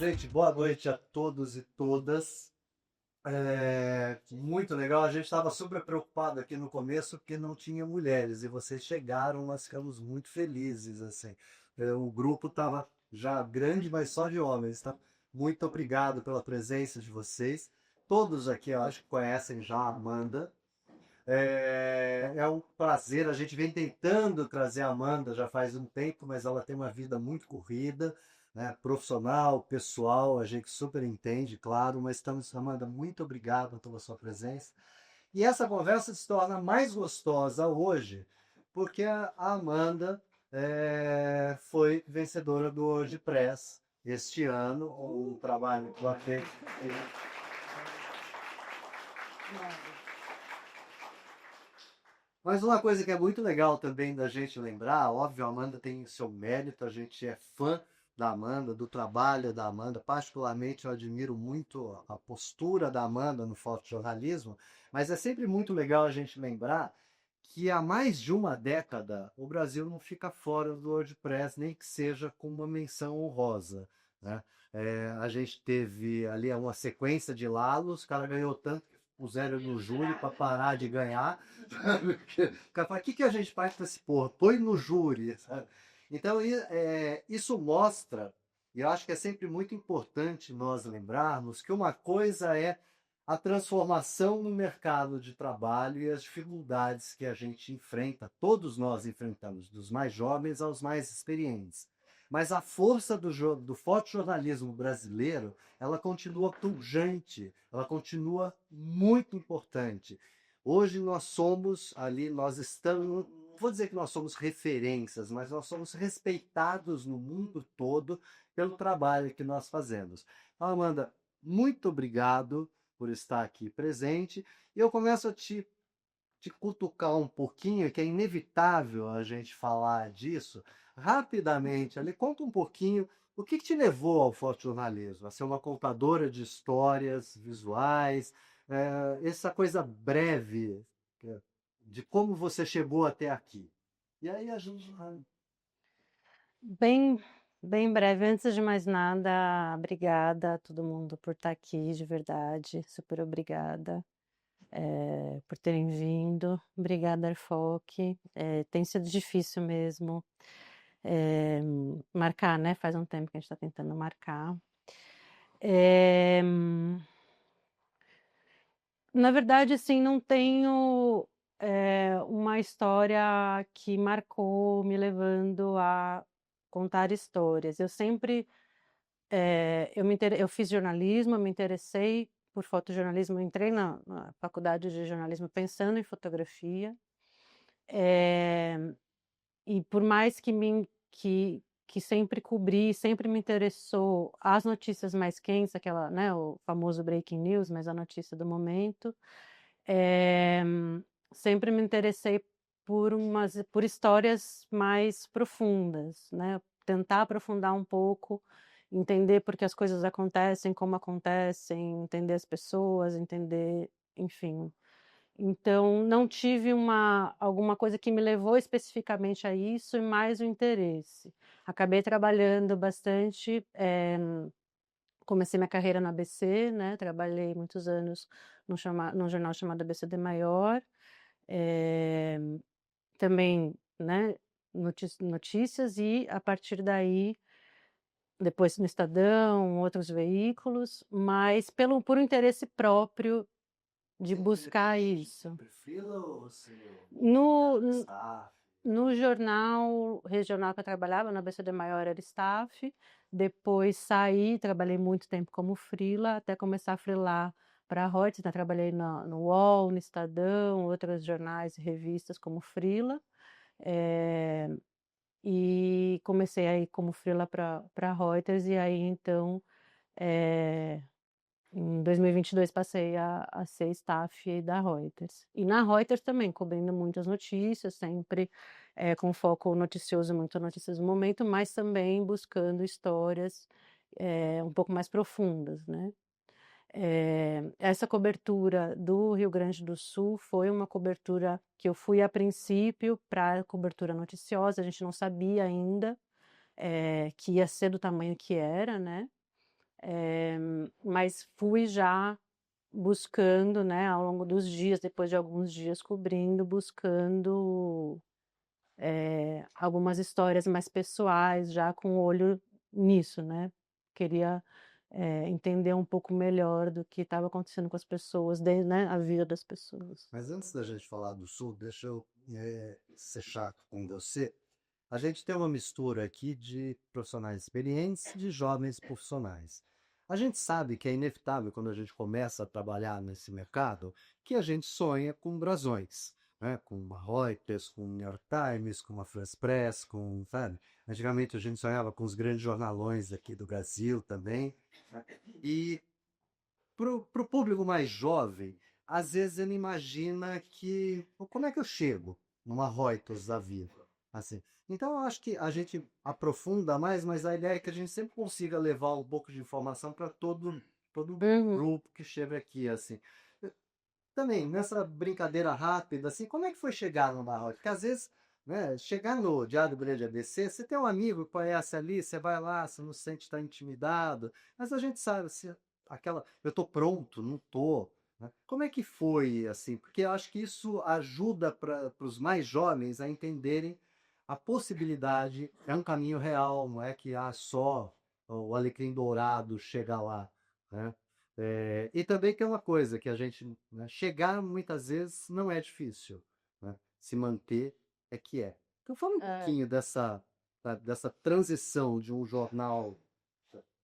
Gente, boa noite a todos e todas. Muito legal. A gente estava super preocupado aqui no começo porque não tinha mulheres e vocês chegaram, nós ficamos muito felizes assim. O grupo estava já grande, mas só de homens, tá? Muito obrigado pela presença de vocês. Todos aqui, eu acho que conhecem já a Amanda. É um prazer. A gente vem tentando trazer a Amanda já faz um tempo, mas ela tem uma vida muito corrida, né? Profissional, pessoal, a gente super entende, claro, mas estamos, Amanda, muito obrigado pela sua presença. E essa conversa se torna mais gostosa hoje, porque a Amanda foi vencedora do WordPress este ano, um trabalho que ela fez. Mas uma coisa que é muito legal também da gente lembrar, óbvio, a Amanda tem seu mérito, a gente é fã da Amanda, do trabalho da Amanda, particularmente eu admiro muito a postura da Amanda no fotojornalismo, mas é sempre muito legal a gente lembrar que há mais de uma década o Brasil não fica fora do WordPress, nem que seja com uma menção honrosa, né? A gente teve ali uma sequência de lados, o cara ganhou tanto que puseram no júri para parar de ganhar. Sabe? O cara fala, o que a gente faz com esse porra? Põe no júri, sabe? Então, isso mostra, e eu acho que é sempre muito importante nós lembrarmos que uma coisa é a transformação no mercado de trabalho e as dificuldades que a gente enfrenta, todos nós enfrentamos, dos mais jovens aos mais experientes. Mas a força do fotojornalismo brasileiro, ela continua pujante, ela continua muito importante. Hoje nós somos ali, nós estamos, não vou dizer que nós somos referências, mas nós somos respeitados no mundo todo pelo trabalho que nós fazemos. Então, Amanda, muito obrigado por estar aqui presente. E eu começo a te cutucar um pouquinho, que é inevitável a gente falar disso, rapidamente. Ali, conta um pouquinho o que te levou ao fotojornalismo, a ser uma contadora de histórias visuais, essa coisa breve de como você chegou até aqui. E aí a gente. Bem, bem breve. Antes de mais nada, obrigada a todo mundo por estar aqui, de verdade. Super obrigada, por terem vindo. Obrigada, Arfoque. Tem sido difícil mesmo, marcar, né? Faz um tempo que a gente está tentando marcar. Eh, Na verdade, assim, não tenho, uma história que marcou me levando a contar histórias. Eu sempre eu fiz jornalismo, eu me interessei por fotojornalismo, eu entrei na faculdade de jornalismo pensando em fotografia, eh, e por mais que sempre cobri, sempre me interessou as notícias mais quentes, aquela, né, o famoso breaking news, mas a notícia do momento, eh, sempre me interessei por histórias mais profundas, né, tentar aprofundar um pouco, entender por que as coisas acontecem, como acontecem, entender as pessoas, entender, enfim. Então não tive alguma coisa que me levou especificamente a isso e mais o interesse. Acabei trabalhando bastante, comecei minha carreira no ABC, né, trabalhei muitos anos num jornal chamado ABC de Maior, eh, também, né, notícias e a partir daí, depois no Estadão, outros veículos, mas por um interesse próprio de Você buscar isso. perfila ou você No era staff? no jornal regional que eu trabalhava, na ABC de Maior, era staff, depois saí, trabalhei muito tempo como freela, até começar a freelar para a Reuters, né, trabalhei no UOL, no Estadão, outros jornais e revistas como freela, eh, e comecei aí como freela pra Reuters e aí então, eh, em 2022 passei a ser staff da Reuters. E na Reuters também, cobrindo muitas notícias, sempre, com foco noticioso, muito notícias do momento, mas também buscando histórias, um pouco mais profundas, né. Essa cobertura do Rio Grande do Sul foi uma cobertura que eu fui a princípio pra cobertura noticiosa, a gente não sabia ainda, que ia ser do tamanho que era, né. Mas fui já buscando, né, ao longo dos dias, depois de alguns dias cobrindo, buscando algumas histórias mais pessoais, já com o olho nisso, né. Queria, entender um pouco melhor do que estava acontecendo com as pessoas, né, a vida das pessoas. Mas antes da gente falar do Sul, deixa eu ser chato com você. A gente tem uma mistura aqui de profissionais experientes e de jovens profissionais. A gente sabe que é inevitável quando a gente começa a trabalhar nesse mercado que a gente sonha com brasões, né? Com uma Reuters, com o New York Times, com uma France Press, com, sabe? Antigamente a gente sonhava com os grandes jornalões aqui do Brasil também, né? E para o público mais jovem, às vezes ele imagina que como é que eu chego numa Reuters da vida, assim. Então eu acho que a gente aprofunda mais, mas a ideia é que a gente sempre consiga levar um pouco de informação para todo Uhum. grupo que chega aqui, assim. Também, nessa brincadeira rápida, assim, como é que foi chegar numa Reuters? Porque às vezes, né, chegar no Diário Grande ABC, você tem um amigo que conhece ali, você vai lá, você não se sente tão intimidado, mas a gente sabe, se aquela, eu tô pronto, não tô, né? Como é que foi, assim? Porque eu acho que isso ajuda para os mais jovens a entenderem a possibilidade, é um caminho real, não é que só o alecrim dourado chega lá, né? E também que é uma coisa que a gente, né, chegar muitas vezes não é difícil, né? Se manter é que é. Então fala um É. pouquinho dessa, sabe, dessa transição de um jornal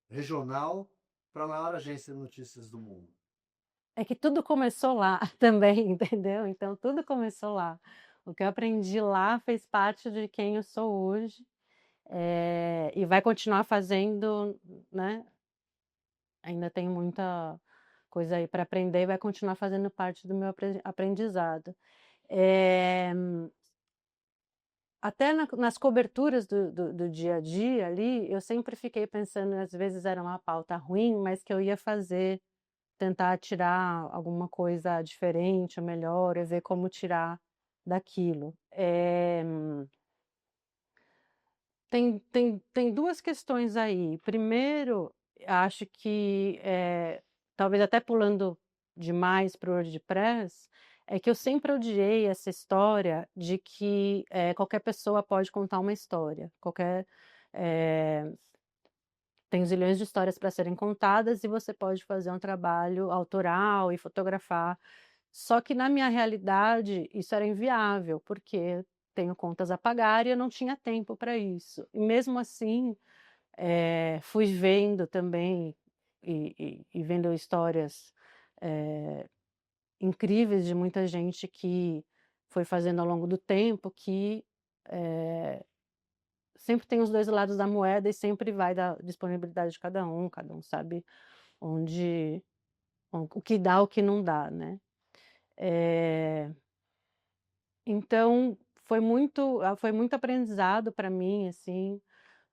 regional para a maior agência de notícias do mundo. É que tudo começou lá também, entendeu? Então tudo começou lá. O que eu aprendi lá fez parte de quem eu sou hoje, e vai continuar fazendo, né, ainda tem muita coisa aí para aprender e vai continuar fazendo parte do meu aprendizado. Eh, Até nas coberturas do dia a dia ali, eu sempre fiquei pensando, às vezes era uma pauta ruim, mas que eu ia fazer, tentar tirar alguma coisa diferente ou melhor, e ver como tirar daquilo. Tem 2 questões aí. Primeiro, acho que, talvez até pulando demais para o WordPress, é que eu sempre odiei essa história de que, qualquer pessoa pode contar uma história, eh, tem zilhões de histórias para serem contadas e você pode fazer um trabalho autoral e fotografar. Só que na minha realidade isso era inviável, porque tenho contas a pagar e eu não tinha tempo para isso. E mesmo assim, fui vendo também e vendo histórias, incríveis de muita gente que foi fazendo ao longo do tempo que, sempre tem os 2 lados da moeda e sempre vai da disponibilidade de cada um sabe onde o que dá, o que não dá, né. Eh Então, foi muito aprendizado para mim, assim,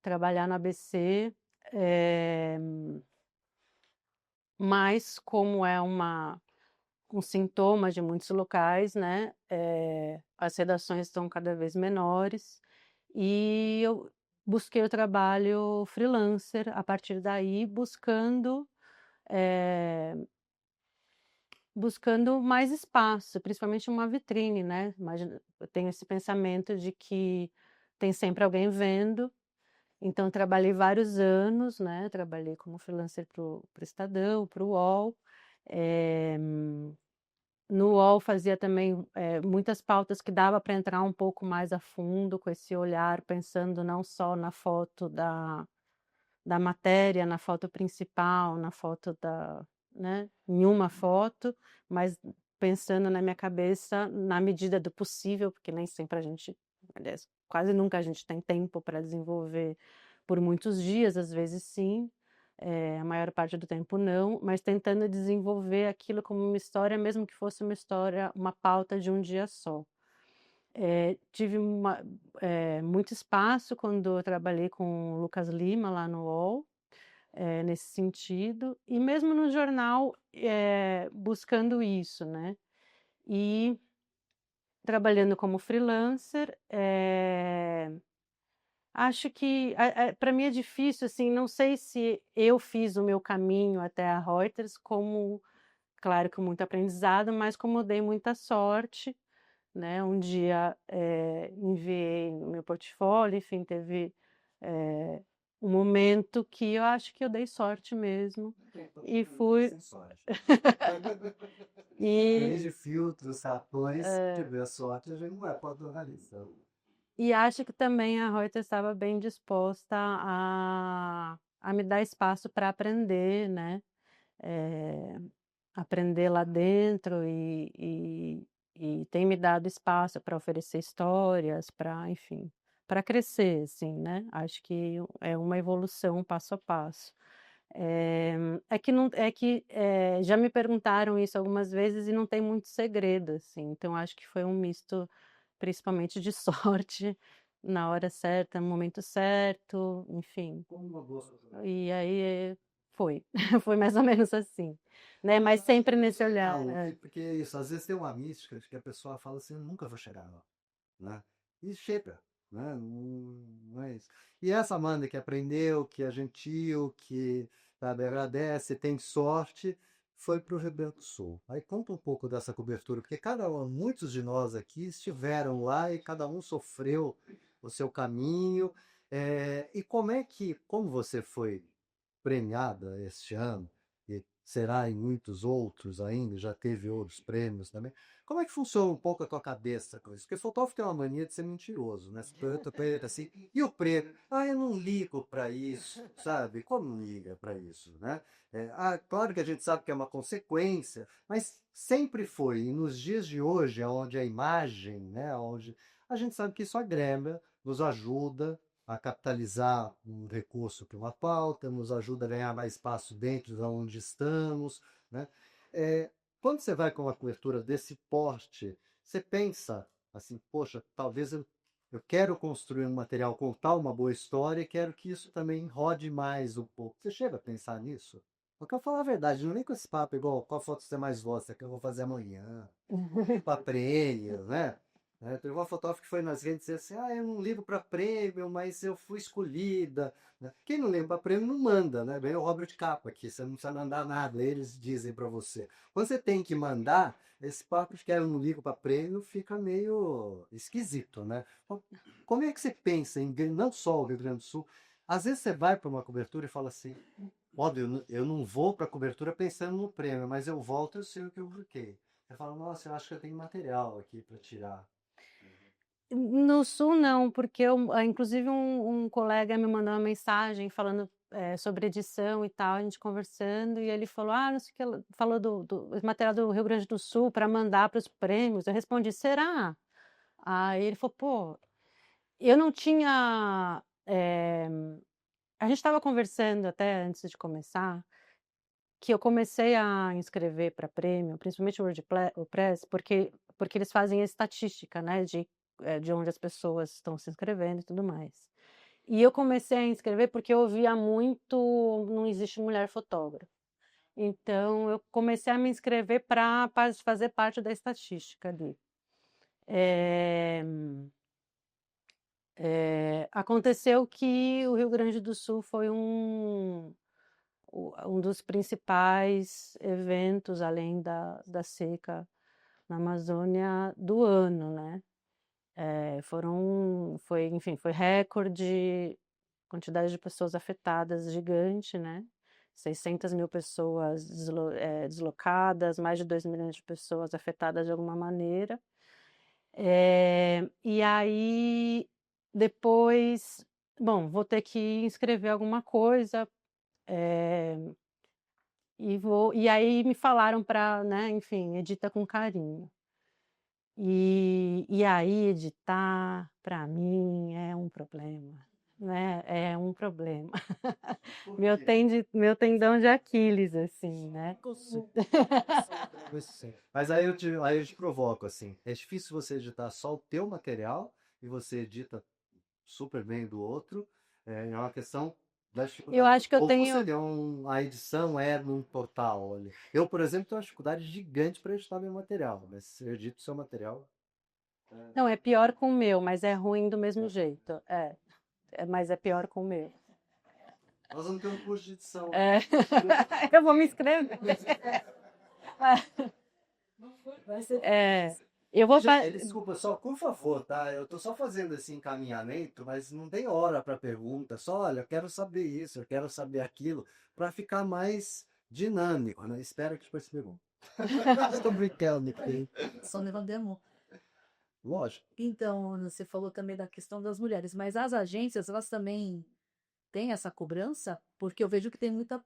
trabalhar no ABC, eh, mas como é um sintoma de muitos locais, né, as redações estão cada vez menores, e eu busquei o trabalho freelancer a partir daí, eh, buscando mais espaço, principalmente uma vitrine, né, imagina, eu tenho esse pensamento de que tem sempre alguém vendo, então trabalhei vários anos, né, trabalhei como freelancer para o Estadão, para o UOL, eh, no UOL fazia também, muitas pautas que dava para entrar um pouco mais a fundo com esse olhar, pensando não só na foto da matéria, na foto principal, na foto né, em uma foto, mas pensando na minha cabeça na medida do possível, porque nem sempre a gente, aliás, quase nunca a gente tem tempo para desenvolver por muitos dias, às vezes sim, a maior parte do tempo não, mas tentando desenvolver aquilo como uma história, mesmo que fosse uma história, uma pauta de um dia só. Tive muito espaço quando eu trabalhei com o Lucas Lima lá no UOL, nesse sentido, e mesmo no jornal, buscando isso, né. E trabalhando como freelancer, Acho que para mim é difícil, assim, não sei se eu fiz o meu caminho até a Reuters como claro, com muito aprendizado, mas como eu dei muita sorte, né, um dia, enviei o meu portfólio, enfim, teve, eh, um momento que eu acho que eu dei sorte mesmo, e fui Sem sorte. e Desde filtros, fatores, se tiver sorte, a gente não vai para a jornalista. e acho que também a Reuters estava bem disposta a me dar espaço para aprender, né, eh, aprender lá dentro e tem me dado espaço para oferecer histórias, para, enfim, para crescer, assim, né. Acho que é uma evolução passo a passo. É que não é que, já me perguntaram isso algumas vezes e não tem muito segredo, assim, então acho que foi um misto, principalmente de sorte, na hora certa, no momento certo, enfim. Como uma boa sociedade. E aí foi, foi mais ou menos assim, né, mas sempre nesse olhar. Porque é isso, às vezes tem uma mística de que a pessoa fala assim, eu nunca vou chegar lá, né? E chega, né? Não é isso. E essa Amanda que aprendeu, que é gentil, que, sabe, agradece, tem sorte, foi para o Rio Grande do Sul. Aí conta um pouco dessa cobertura, porque muitos de nós aqui estiveram lá e cada um sofreu o seu caminho. E como você foi premiada este ano, e será em muitos outros ainda, já teve outros prêmios também. Como é que funciona um pouco a tua cabeça com isso? Porque fotógrafo tem uma mania de ser mentiroso, né? Preto, preto, assim. E o preto? Ah, eu não ligo para isso, sabe? Como não liga para isso, né? Claro que a gente sabe que é uma consequência, mas sempre foi. E nos dias de hoje, onde a imagem, né? Onde a gente sabe que isso agrega, nos ajuda, a capitalizar um recurso para uma pauta, nos ajuda a ganhar mais espaço dentro de onde estamos, né? É, quando você vai com uma cobertura desse porte, você pensa assim, poxa, talvez eu quero construir um material, contar uma boa história e quero que isso também rode mais um pouco. Você chega a pensar nisso? Porque eu falo a verdade, não vem com esse papo igual qual foto você mais gosta, que eu vou fazer amanhã, para prêmio, né? Teve uma fotógrafa que foi nas redes e disse assim: eu não ligo para prêmio, mas eu fui escolhida. Né? Quem não liga para prêmio não manda, né? Bem o Robert Capa aqui, você não precisa mandar nada, eles dizem para você. Quando você tem que mandar, esse papo de que eu não ligo para prêmio fica meio esquisito, né? Como é que você pensa em não só o Rio Grande do Sul? Às vezes você vai para uma cobertura e fala assim: óbvio, eu não vou para a cobertura pensando no prêmio, mas eu volto e eu sei o que eu busquei. Você fala, nossa, eu acho que eu tenho material aqui para tirar. No sul não, porque inclusive um colega me mandou uma mensagem falando, sobre edição e tal, a gente conversando e ele falou: "Ah, não sei o que lá", falou do material do Rio Grande do Sul para mandar para os prêmios, eu respondi: "Será?". Aí ele falou: "Pô", eu não tinha, a gente estava conversando até antes de começar, que eu comecei a inscrever para prêmio, principalmente o WordPress, porque eles fazem a estatística, né, de onde as pessoas estão se inscrevendo e tudo mais. E eu comecei a inscrever porque eu ouvia muito "não existe mulher fotógrafa". Então eu comecei a me inscrever para fazer parte da estatística ali. Eh Aconteceu que o Rio Grande do Sul foi um dos principais eventos, além da seca na Amazônia, do ano, né. Enfim, foi recorde, quantidade de pessoas afetadas gigante, né, 600.000 pessoas deslocadas, mais de 2 milhões de pessoas afetadas de alguma maneira. E aí, depois, bom, vou ter que escrever alguma coisa, eh, e aí me falaram para, né, enfim, edita com carinho. E aí editar, para mim, é um problema, né, é um problema. Por quê? Meu tendão de Aquiles, assim, né. Mas aí eu te provoco, assim. É difícil você editar só o teu material e você edita super bem do outro. É uma questão da Eu dificuldade. acho que eu Ou você tenho deu a edição num portal. Olha. Eu, por exemplo, tenho uma dificuldade gigante para editar meu material, mas se eu edito seu material. não, é pior com o meu, mas é ruim do mesmo jeito. É. mas é pior com o meu. Nós vamos ter um curso de edição. É. Eu vou me inscrever. É, eu vou Desculpa, só por favor, tá? Eu tô só fazendo esse encaminhamento, mas não tem hora para pergunta. Só, olha, eu quero saber isso, eu quero saber aquilo, para ficar mais dinâmico, né? Espero que depois pergunte. Estou brincando, porque... Só levando. Lógico. Então, você falou também da questão das mulheres, mas as agências, elas também têm essa cobrança? Porque eu vejo que tem muita.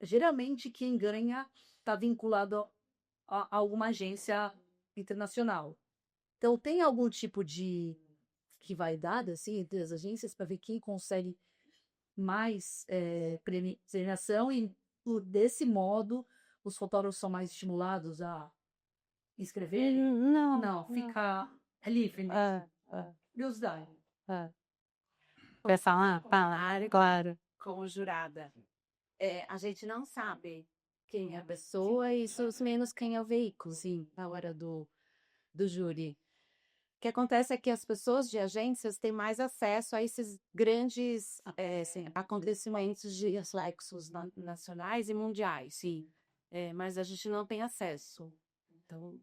Geralmente, quem ganha está vinculado a alguma agência internacional. Então, tem algum tipo de rivalidade, assim, entre as agências para ver quem consegue mais premiação e, desse modo, os fotógrafos são mais estimulados a escrever? Não, Não, fica livre, né? Curiosidade. Quer falar? Claro. Como jurada. A gente não sabe quem é a pessoa e os menos quem é o veículo, sim, na hora do júri. O que acontece é que as pessoas de agências têm mais acesso a esses grandes acontecimentos de reflexos nacionais e mundiais, sim. Mas a gente não tem acesso. Então,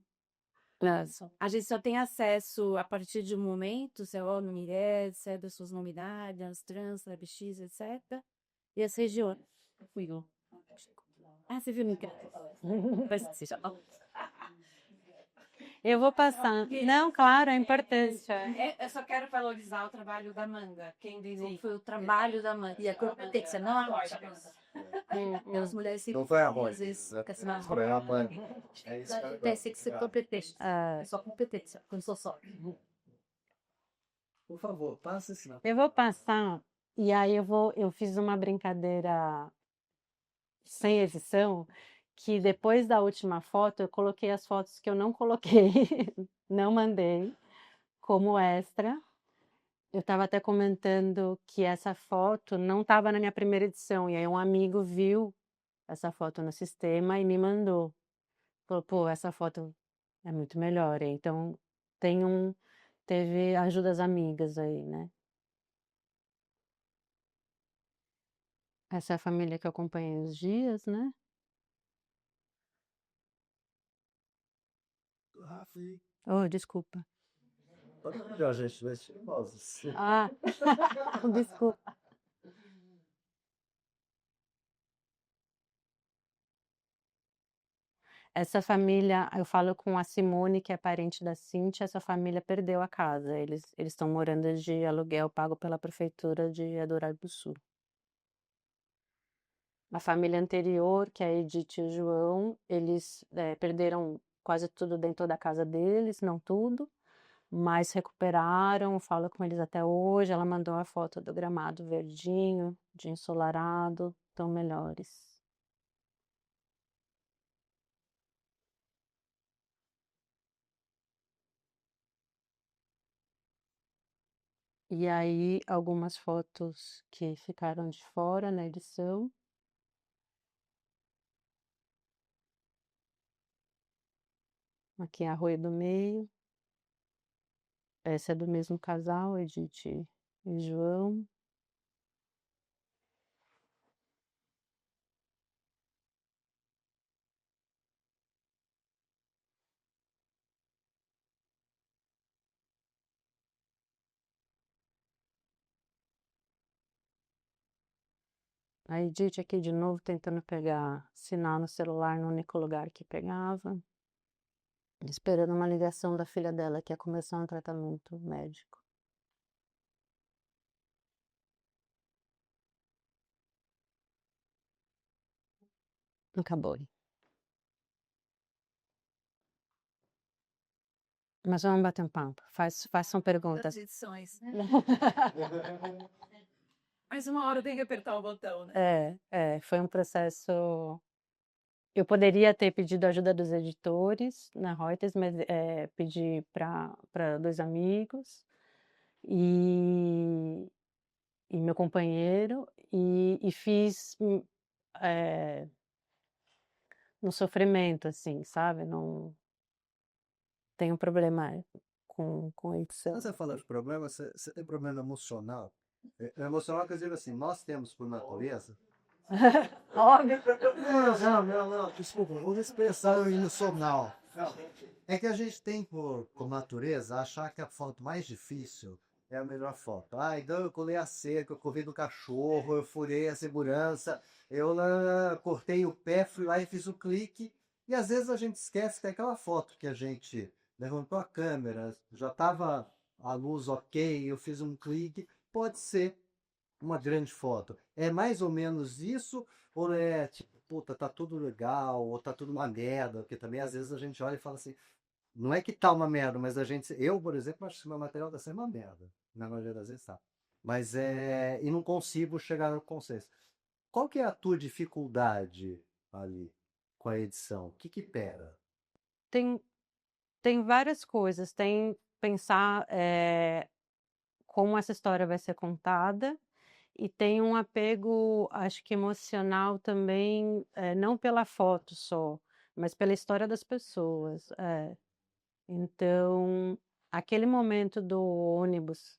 a gente só tem acesso a partir de um momento, se é homem, mulher, se é das suas nominalhas, trans, travestis, etc. E as regiões. Você viu no Eu vou passar. Não, claro, a importância. Eu só quero valorizar o trabalho da Amanda. Quem desenvolveu foi o trabalho da Amanda. E a competência, não a loja. As mulheres se Não foi a às voz. vezes, Foi a mãe. É isso que tem que ser competente. É só competência, quando sou só. Por favor, passa esse. Eu vou passar, e aí eu fiz uma brincadeira sem edição, que depois da última foto, eu coloquei as fotos que eu não coloquei, não mandei, como extra. Eu estava até comentando que essa foto não estava na minha primeira edição, e aí um amigo viu essa foto no sistema e me mandou. Falou, pô, essa foto é muito melhor, hein? Então teve ajudas amigas aí, né? Essa é a família que eu acompanhei os dias, né? Rafa, e... Oh, desculpa. Olha melhor, gente, vai ser famosos. Ah, desculpa. Essa família, eu falo com a Simone, que é parente da Cíntia, essa família perdeu a casa. Eles estão morando de aluguel pago pela prefeitura de Eldorado do Sul. A família anterior, que é a Edith e o João, eles perderam quase tudo dentro da casa deles, não tudo, mas recuperaram, falo com eles até hoje. Ela mandou a foto do gramado verdinho, de ensolarado, estão melhores. E aí, algumas fotos que ficaram de fora na edição. Aqui é a Rui do Meio. Essa é do mesmo casal, Edith e João. A Edith aqui de novo tentando pegar sinal no celular no único lugar que pegava. Esperando uma ligação da filha dela que ia começar um tratamento médico. Acabou. Mas vamos bater um papo. Façam perguntas. Das edições, né? Mas uma hora tem que apertar o botão, né? Foi um processo. Eu poderia ter pedido ajuda dos editores na Reuters, mas pedi para 2 amigos e meu companheiro, e fiz no sofrimento, assim, sabe? Não tenho problema com edição. Quando você fala de problema, você tem problema emocional? Emocional quer dizer assim, nós temos por natureza. Óbvio. Não, desculpa, vou expressar o emocional. É que a gente tem por natureza achar que a foto mais difícil é a melhor foto. Ah, então eu colei a cerca, eu corri do cachorro, eu furei a segurança, eu cortei o pé, fui lá e fiz o clique. E às vezes a gente esquece que aquela foto que a gente levantou a câmera, já estava a luz ok, eu fiz um clique, pode ser uma grande foto. É mais ou menos isso, ou é tipo, puta, tá tudo legal, ou tá tudo uma merda, porque também às vezes a gente olha e fala assim, não é que tá uma merda, mas a gente, eu, por exemplo, acho que meu material tá sendo uma merda, na maioria das vezes tá. Mas e não consigo chegar no consenso. Qual que é a tua dificuldade ali com a edição? O que que pega? Tem, tem várias coisas. Tem pensar como essa história vai ser contada. E tem um apego, acho que emocional também, não pela foto só, mas pela história das pessoas. Então, aquele momento do ônibus,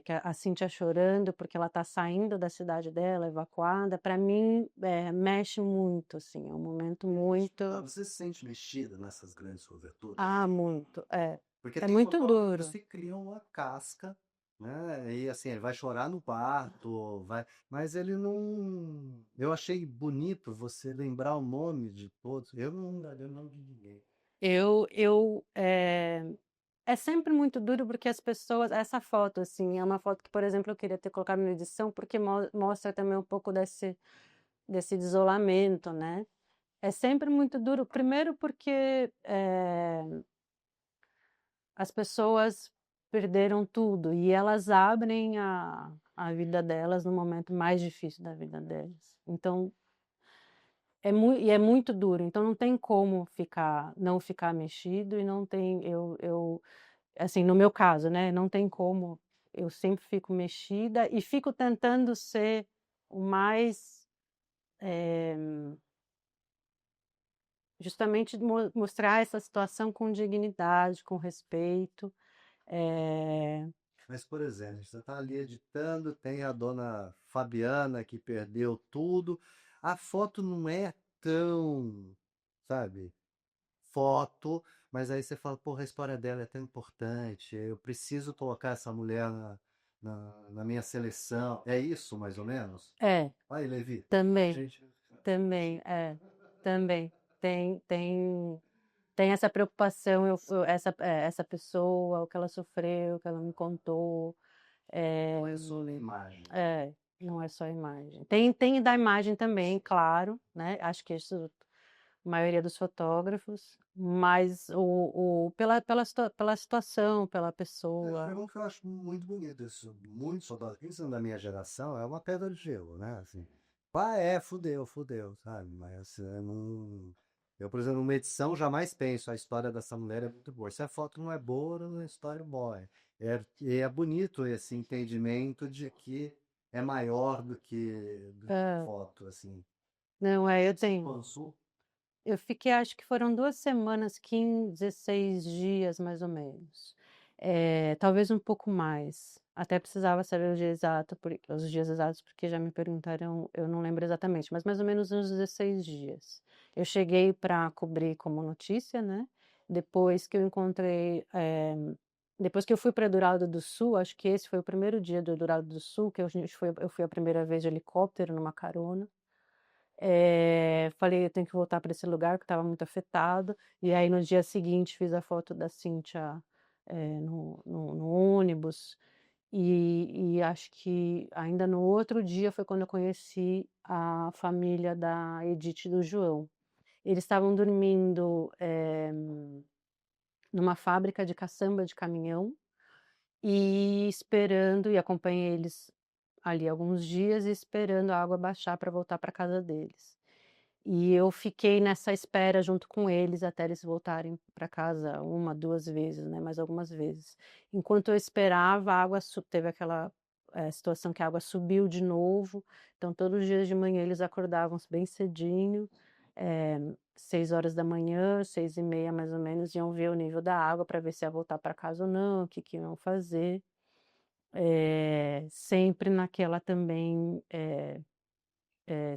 que a Cíntia chorando porque ela está saindo da cidade dela, evacuada, para mim mexe muito, assim, é um momento muito. Você se sente mexida nessas grandes coberturas? Ah, muito, Porque é tem muito fotógrafos duro. que criam uma casca, né? E assim, ele vai chorar no parto, mas ele não. Eu achei bonito você lembrar o nome de todos. Eu não daria o nome de ninguém. É sempre muito duro porque as pessoas, essa foto, assim, é uma foto que, por exemplo, eu queria ter colocado na edição porque mostra também um pouco desse isolamento, né? É sempre muito duro, primeiro porque as pessoas perderam tudo e elas abrem a vida delas no momento mais difícil da vida delas. Então, é muito duro, então não tem como não ficar mexido e não tem, assim, no meu caso, né, não tem como, eu sempre fico mexida e fico tentando ser o mais, justamente mostrar essa situação com dignidade, com respeito. Mas, por exemplo, você está ali editando, tem a dona Fabiana que perdeu tudo. A foto não é tão, sabe, foto, mas aí você fala, porra, a história dela é tão importante, eu preciso colocar essa mulher na minha seleção. É isso, mais ou menos? É, Aí, Levi. também, Gente, também, também. Tem essa preocupação, essa pessoa, o que ela sofreu, o que ela me contou. não é só na imagem. Não é só a imagem. Tem da imagem também, claro, né? Acho que isso a maioria dos fotógrafos, mas pela situação, pela É pessoa. um que eu acho muito bonito. Isso, muitos soldados, principalmente da minha geração, é uma pedra de gelo, né? Assim, pá, fudeu, sabe? Mas assim, eu não. Eu, por exemplo, numa edição jamais penso, a história dessa mulher é muito boa. Se a foto não é boa, não é história boa. É bonito esse entendimento de que é maior do que É, foto, assim. não, eu Você tenho. pensou? Eu fiquei, acho que foram 2 semanas, 15, 16 dias, mais ou menos. Talvez um pouco mais. Até precisava saber o dia exato, os dias exatos, porque já me perguntaram, eu não lembro exatamente, mas mais ou menos uns 16 dias. Eu cheguei para cobrir como notícia, né? Depois que eu encontrei, depois que eu fui para Dourado do Sul, acho que esse foi o primeiro dia do Dourado do Sul, que eu fui a primeira vez de helicóptero numa carona. Falei: "Eu tenho que voltar para esse lugar", que estava muito afetado. E aí, no dia seguinte, fiz a foto da Cíntia, no ônibus. E acho que ainda no outro dia foi quando eu conheci a família da Edith e do João. Eles estavam dormindo, numa fábrica de caçamba de caminhão e esperando, e acompanhei eles ali alguns dias, e esperando a água baixar para voltar para casa deles. E eu fiquei nessa espera junto com eles até eles voltarem para casa 1, 2 vezes, né, mais algumas vezes. Enquanto eu esperava, a água teve aquela, situação que a água subiu de novo, então todos os dias de manhã eles acordavam bem cedinho, 6 horas da manhã, 6h30 mais ou menos, iam ver o nível da água para ver se ia voltar para casa ou não, o que que iam fazer. Sempre naquela também,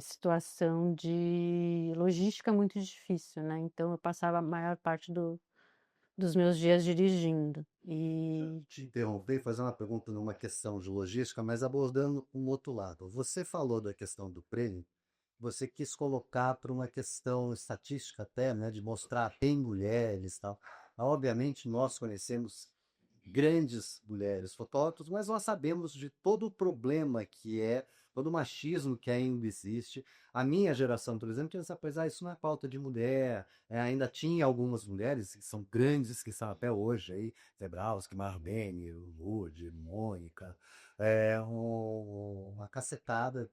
situação de logística muito difícil, né, então eu passava a maior parte dos meus dias dirigindo. E Te interromper e fazer uma pergunta numa questão de logística, mas abordando um outro lado. Você falou da questão do prêmio, você quis colocar para uma questão estatística até, né, de mostrar tem mulheres e tal. Obviamente nós conhecemos grandes mulheres fotógrafas, mas nós sabemos de todo o problema que é, todo o machismo que ainda existe. A minha geração, por exemplo, tinha essa coisa, isso não é pauta de mulher. Ainda tinha algumas mulheres que são grandes, que estão até hoje aí, Zebrowski, Marbene, Lud, Mônica, uma cacetada,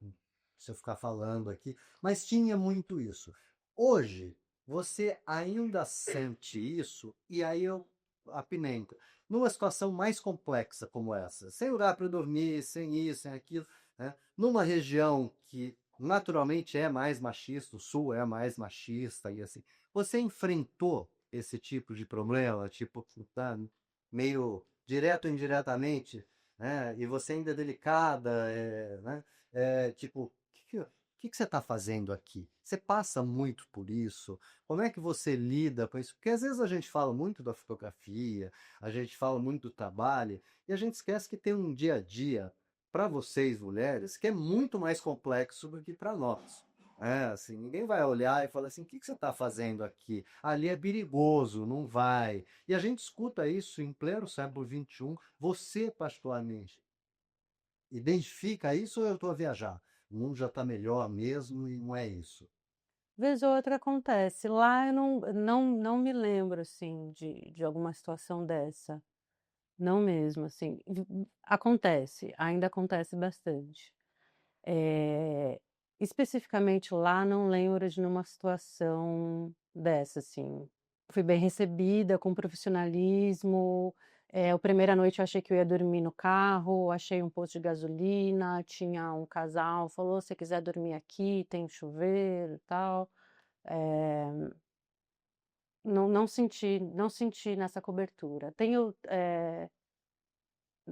se eu ficar falando aqui, mas tinha muito isso. Hoje, você ainda sente isso, e aí eu apimento numa situação mais complexa como essa, sem lugar para dormir, sem isso, sem aquilo, né? Numa região que naturalmente é mais machista, o Sul é mais machista e assim, você enfrentou esse tipo de problema, tipo, tá, meio direto ou indiretamente, né? E você ainda é delicada, né? Tipo, o que você está fazendo aqui? Você passa muito por isso? Como é que você lida com isso? Porque às vezes a gente fala muito da fotografia, a gente fala muito do trabalho e a gente esquece que tem um dia a dia para vocês mulheres que é muito mais complexo do que para nós. Assim, ninguém vai olhar e falar assim, o que você está fazendo aqui? Ali é perigoso, não vai. E a gente escuta isso em pleno século XXI, você particularmente. Identifica isso ou eu estou a viajar? O mundo já está melhor mesmo e não é isso. vez ou outra acontece. Lá eu não me lembro, assim, de alguma situação dessa. Não mesmo, assim. Acontece, ainda acontece bastante. Eh, Especificamente lá, não lembro de nenhuma situação dessa, assim. Fui bem recebida, com profissionalismo. A primeira noite eu achei que eu ia dormir no carro, achei um posto de gasolina, tinha um casal, falou: "Se quiser dormir aqui, tem um chuveiro e tal". Eh, não senti nessa cobertura.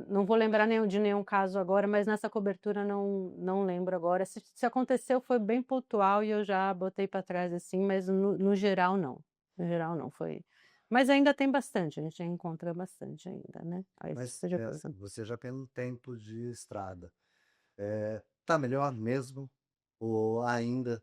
Não vou lembrar de nenhum caso agora, mas nessa cobertura não lembro agora. Se aconteceu, foi bem pontual e eu já botei para trás, assim, mas no geral não. No geral não, foi mas ainda tem bastante, a gente encontra bastante ainda, né. Aí Mas você já pensou. você já tem um tempo de estrada. Tá melhor mesmo? Ou ainda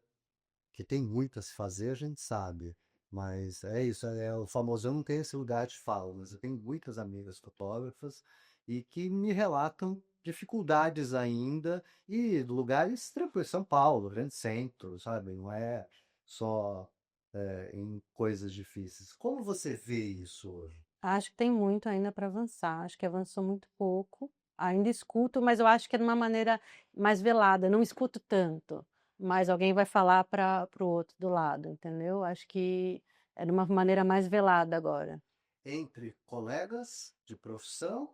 que tem muito a se fazer, a gente sabe. Mas é isso, o famoso eu não tenho esse lugar de fala, mas eu tenho muitas amigas fotógrafas e que me relatam dificuldades ainda e lugares tranquilos, São Paulo, grande centro, sabe? Não é só em coisas difíceis. Como você vê isso hoje? Acho que tem muito ainda para avançar, acho que avançou muito pouco. Ainda escuto, mas eu acho que é de uma maneira mais velada, não escuto tanto, mas alguém vai falar para o outro do lado, entendeu. Acho que é de uma maneira mais velada agora. Entre colegas de profissão,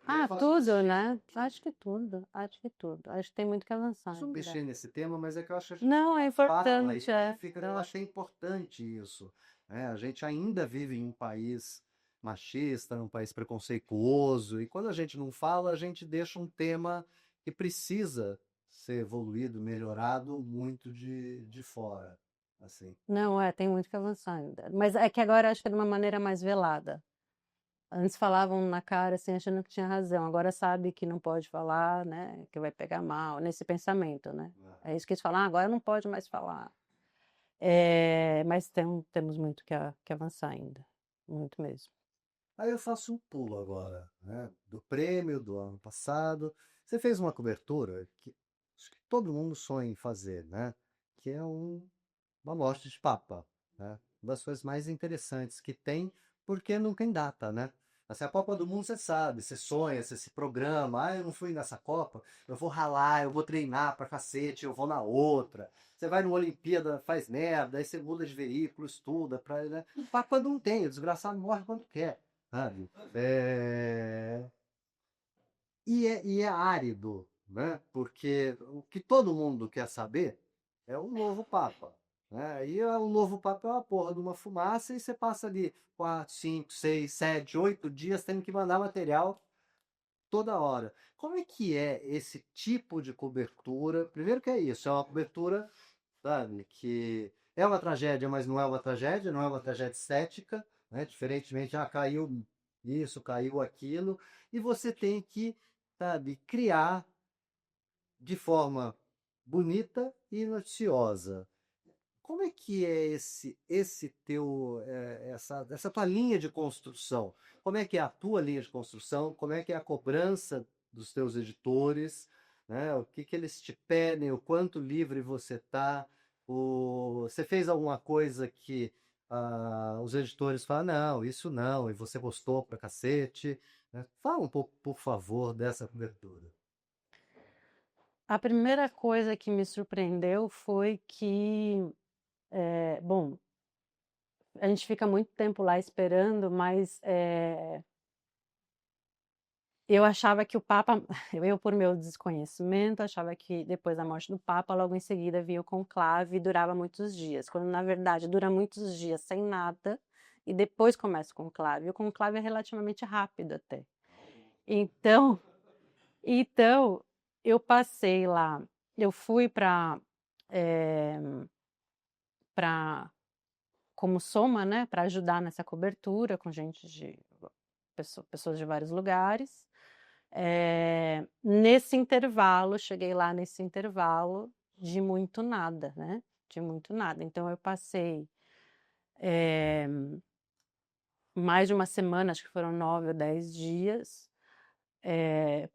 Ah, mesmo tudo, né. Acho que tudo, acho que tudo. Acho que tem muito que avançar preciso ainda. mexer nesse tema, mas é que eu acho que a gente Não, é fala e importante, fica, eu não. acho que é importante isso, né? A gente ainda vive em um país machista, num país preconceituoso, e quando a gente não fala, a gente deixa um tema que precisa ser evoluído, melhorado muito de fora, assim. Não, tem muito que avançar ainda. Mas é que agora acho que é de uma maneira mais velada. Antes falavam na cara, assim, achando que tinha razão, agora sabe que não pode falar, né, que vai pegar mal, nesse pensamento, né. É isso que eles falam: "Ah, agora não pode mais falar". Mas temos muito que avançar ainda, muito mesmo. Aí eu faço um pulo agora, né? Do prêmio do ano passado. Você fez uma cobertura que acho que todo mundo sonha em fazer, né? Que é uma morte de Papa, né? Uma das coisas mais interessantes que tem, porque não tem data, né? Assim, a Copa do Mundo você sabe, você sonha, você se programa. Ah, eu não fui nessa Copa, eu vou ralar, eu vou treinar pra cacete, eu vou na outra. Você vai numa Olimpíada, faz merda, aí você muda de veículo, estuda, né? O Papa não tem, o desgraçado morre quando quer, sabe? E é árido, né? Porque o que todo mundo quer saber é o novo Papa. né? Aí o novo Papa é uma porra de uma fumaça e você passa ali 4, 5, 6, 7, 8 dias tendo que mandar material toda hora. Como é que é esse tipo de cobertura? Primeiro que é isso, é uma cobertura, sabe, que é uma tragédia, mas não é uma tragédia, não é uma tragédia estética, né? Diferentemente, caiu isso, caiu aquilo, e você tem que, sabe, criar de forma bonita e noticiosa. Como é que é esse teu essa tua linha de construção? Como é que é a tua linha de construção? Como é que é a cobrança dos teus editores, né? O que que eles te pedem? O quanto livre você tá? Você fez alguma coisa que os editores falam, não, isso não, e você gostou pra cacete, né? Fala um pouco, por favor, dessa cobertura. A primeira coisa que me surpreendeu foi que, bom, a gente fica muito tempo lá esperando, mas eu achava que o Papa, eu por meu desconhecimento, achava que depois da morte do Papa, logo em seguida vinha o conclave e durava muitos dias, quando na verdade dura muitos dias sem nada e depois começa o conclave. O conclave é relativamente rápido até. Então, então eu passei lá, eu fui para como soma, né, para ajudar nessa cobertura com gente de pessoas de vários lugares. Nesse intervalo, cheguei lá nesse intervalo de muito nada, né? De muito nada. Então eu passei mais de uma semana, acho que foram 9 ou 10 dias,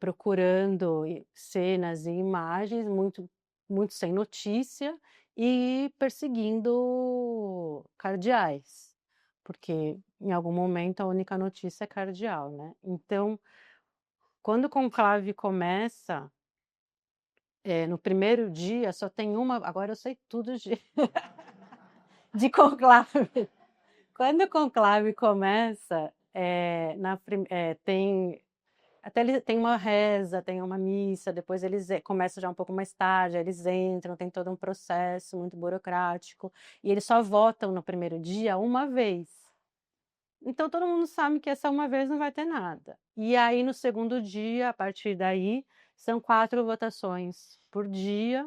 procurando cenas e imagens, muito sem notícia, e perseguindo cardeais, porque em algum momento a única notícia é cardeal, né? Então, quando o conclave começa, no primeiro dia só tem uma, agora eu sei tudo de conclave. Quando o conclave começa, tem até tem uma reza, tem uma missa, depois eles começam já um pouco mais tarde, aí eles entram, tem todo um processo muito burocrático, e eles só votam no primeiro dia uma vez. Então todo mundo sabe que essa uma vez não vai ter nada. E aí no segundo dia, a partir daí, são 4 votações por dia.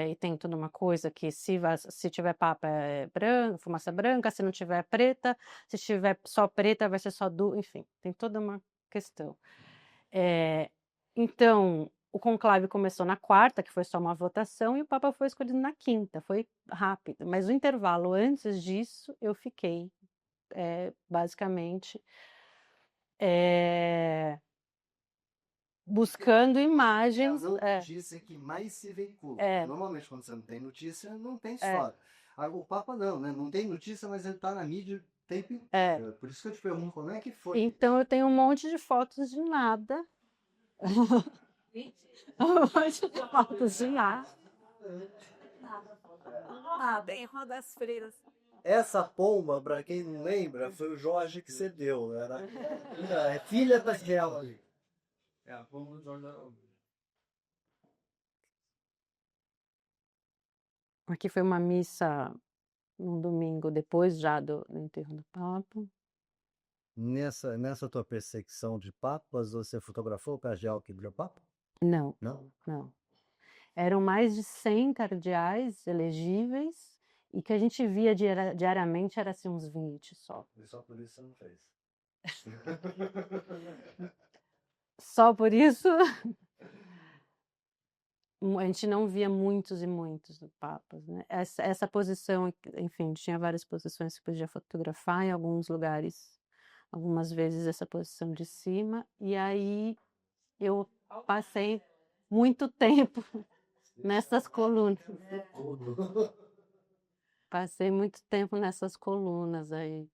E tem toda uma coisa que se tiver papa é branco, fumaça branca, se não tiver preta, se tiver só preta vai ser só enfim, tem toda uma questão. Então, o conclave começou na quarta, que foi só uma votação, e o papa foi escolhido na quinta, foi rápido. Mas o intervalo antes disso, eu fiquei, basicamente, buscando É a imagens. não notícia que mais se veicula. Normalmente, quando você não tem notícia, não tem história. O Papa não, né? Não tem notícia, mas ele está na mídia o tempo inteiro. Por isso que eu te pergunto como é que foi. Então, eu tenho um monte de fotos de nada. Um monte de fotos de nada. Bem Roda das Freiras. Essa pomba, para quem não lembra, foi o Jorge que cedeu. É filha da Kelly. É a pomba do Jorge. Aqui foi uma missa num domingo depois já do enterro do Papa. Nessa tua perseguição de papas, você fotografou o cardeal que virou papa? Não, Não? não. Eram mais de 100 cardeais elegíveis e que a gente via diariamente era assim uns 20 só. E só por isso você não fez. Só por isso a gente não via muitos e muitos papas, né? Essa posição, enfim, tinha várias posições que podia fotografar em alguns lugares, algumas vezes essa posição de cima, e aí eu passei muito tempo nessas colunas. Passei muito tempo nessas colunas aí.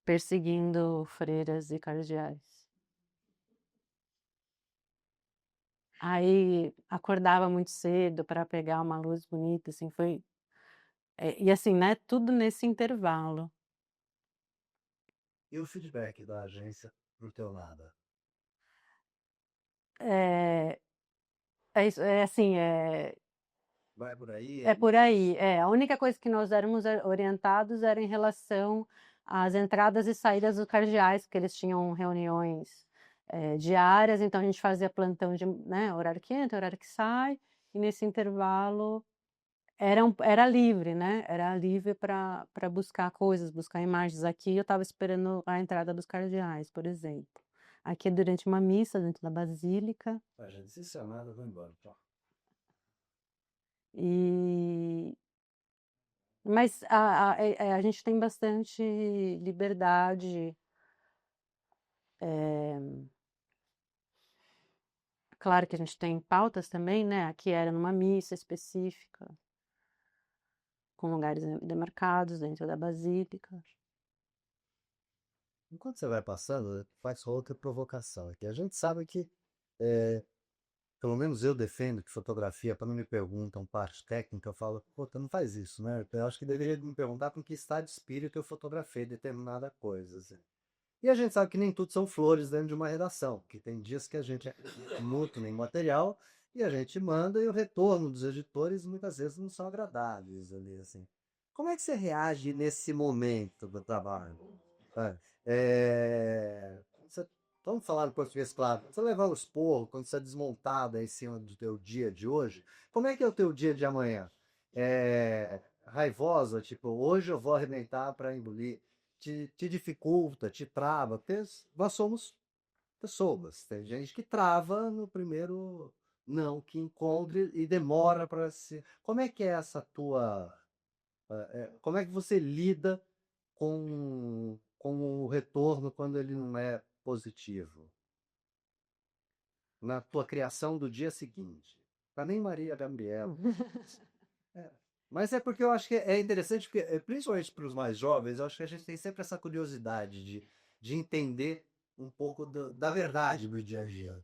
Perseguindo freiras e cardeais. Aí acordava muito cedo para pegar uma luz bonita, assim, foi. E assim, né? Tudo nesse intervalo. E o feedback da agência pro teu lado? É isso, é assim, Vai por aí? é por aí. A única coisa que nós éramos orientados era em relação às entradas e saídas dos cardeais, porque eles tinham reuniões diárias, então a gente fazia plantão de, né, horário que entra, horário que sai, e nesse intervalo era livre, né? Era livre para buscar coisas, buscar imagens. Aqui eu estava esperando a entrada dos cardeais, por exemplo. Aqui é durante uma missa dentro da basílica. A gente decepcionada, eu vou embora. Tchau. Mas a gente tem bastante liberdade. Claro que a gente tem pautas também, né? Aqui era numa missa específica, com lugares demarcados dentro da basílica. Enquanto você vai passando, faz só outra provocação aqui. A gente sabe que, é, pelo menos eu defendo que fotografia, quando me perguntam parte técnica, eu falo, pô, tu não faz isso, né? Eu acho que deveria me perguntar com que estado de espírito eu fotografei determinada coisa, assim. E a gente sabe que nem tudo são flores dentro de uma redação, que tem dias que a gente é muito nem material e a gente manda e o retorno dos editores muitas vezes não são agradáveis ali, assim. Como é que você reage nesse momento do trabalho? É, vamos falar no português, claro. Você levar o esporro quando você é desmontado em cima do teu dia de hoje, como é que é o teu dia de amanhã? Raivosa, tipo, hoje eu vou arrebentar para engolir. Te dificulta, te trava, porque nós somos pessoas. Tem gente que trava no primeiro não que encontre e demora para se. Como é que é essa tua. Como é que você lida com o retorno quando ele não é positivo? Na tua criação do dia seguinte. Para nem Maria Gabriela. É. Mas é porque eu acho que é interessante, porque, principalmente para os mais jovens, eu acho que a gente tem sempre essa curiosidade de entender um pouco da verdade do dia a dia.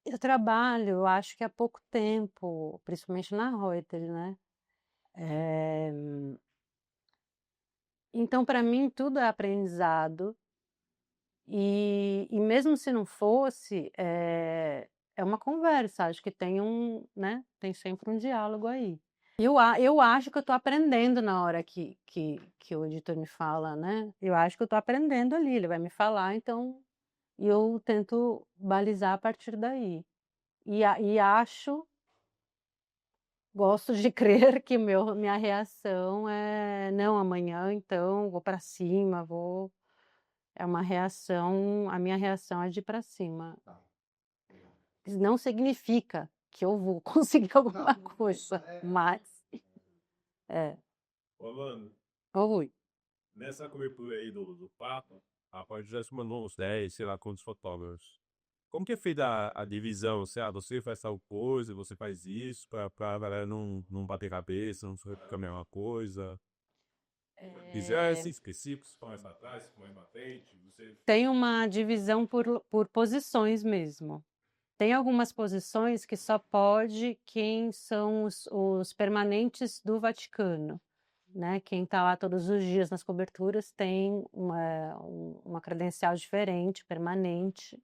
Eu trabalho, eu acho que há pouco tempo, principalmente na Reuters, né? Então, para mim, tudo é aprendizado. E mesmo se não fosse, é uma conversa. Acho que né? Tem sempre um diálogo aí. Eu acho que eu estou aprendendo na hora que o editor me fala, né? Eu acho que eu estou aprendendo ali. Ele vai me falar, então eu tento balizar a partir daí. E gosto de crer que minha reação é não, amanhã então vou para cima, vou. É uma reação, a minha reação é de ir para cima. Não significa que eu vou conseguir alguma coisa, mas Ô, mano, oi. nessa cobertura aí do Papa, a parte já se mandou uns 10, sei lá quantos fotógrafos. Como que é feita a divisão? Você faz tal coisa, você faz isso, pra galera não bater cabeça, não sofrer com a mesma coisa. Quiser assim, específicos, mais pra trás, mais pra frente, você... Tem uma divisão por posições mesmo. Tem algumas posições que só pode quem são os permanentes do Vaticano, né? Quem está lá todos os dias nas coberturas tem uma credencial diferente, permanente.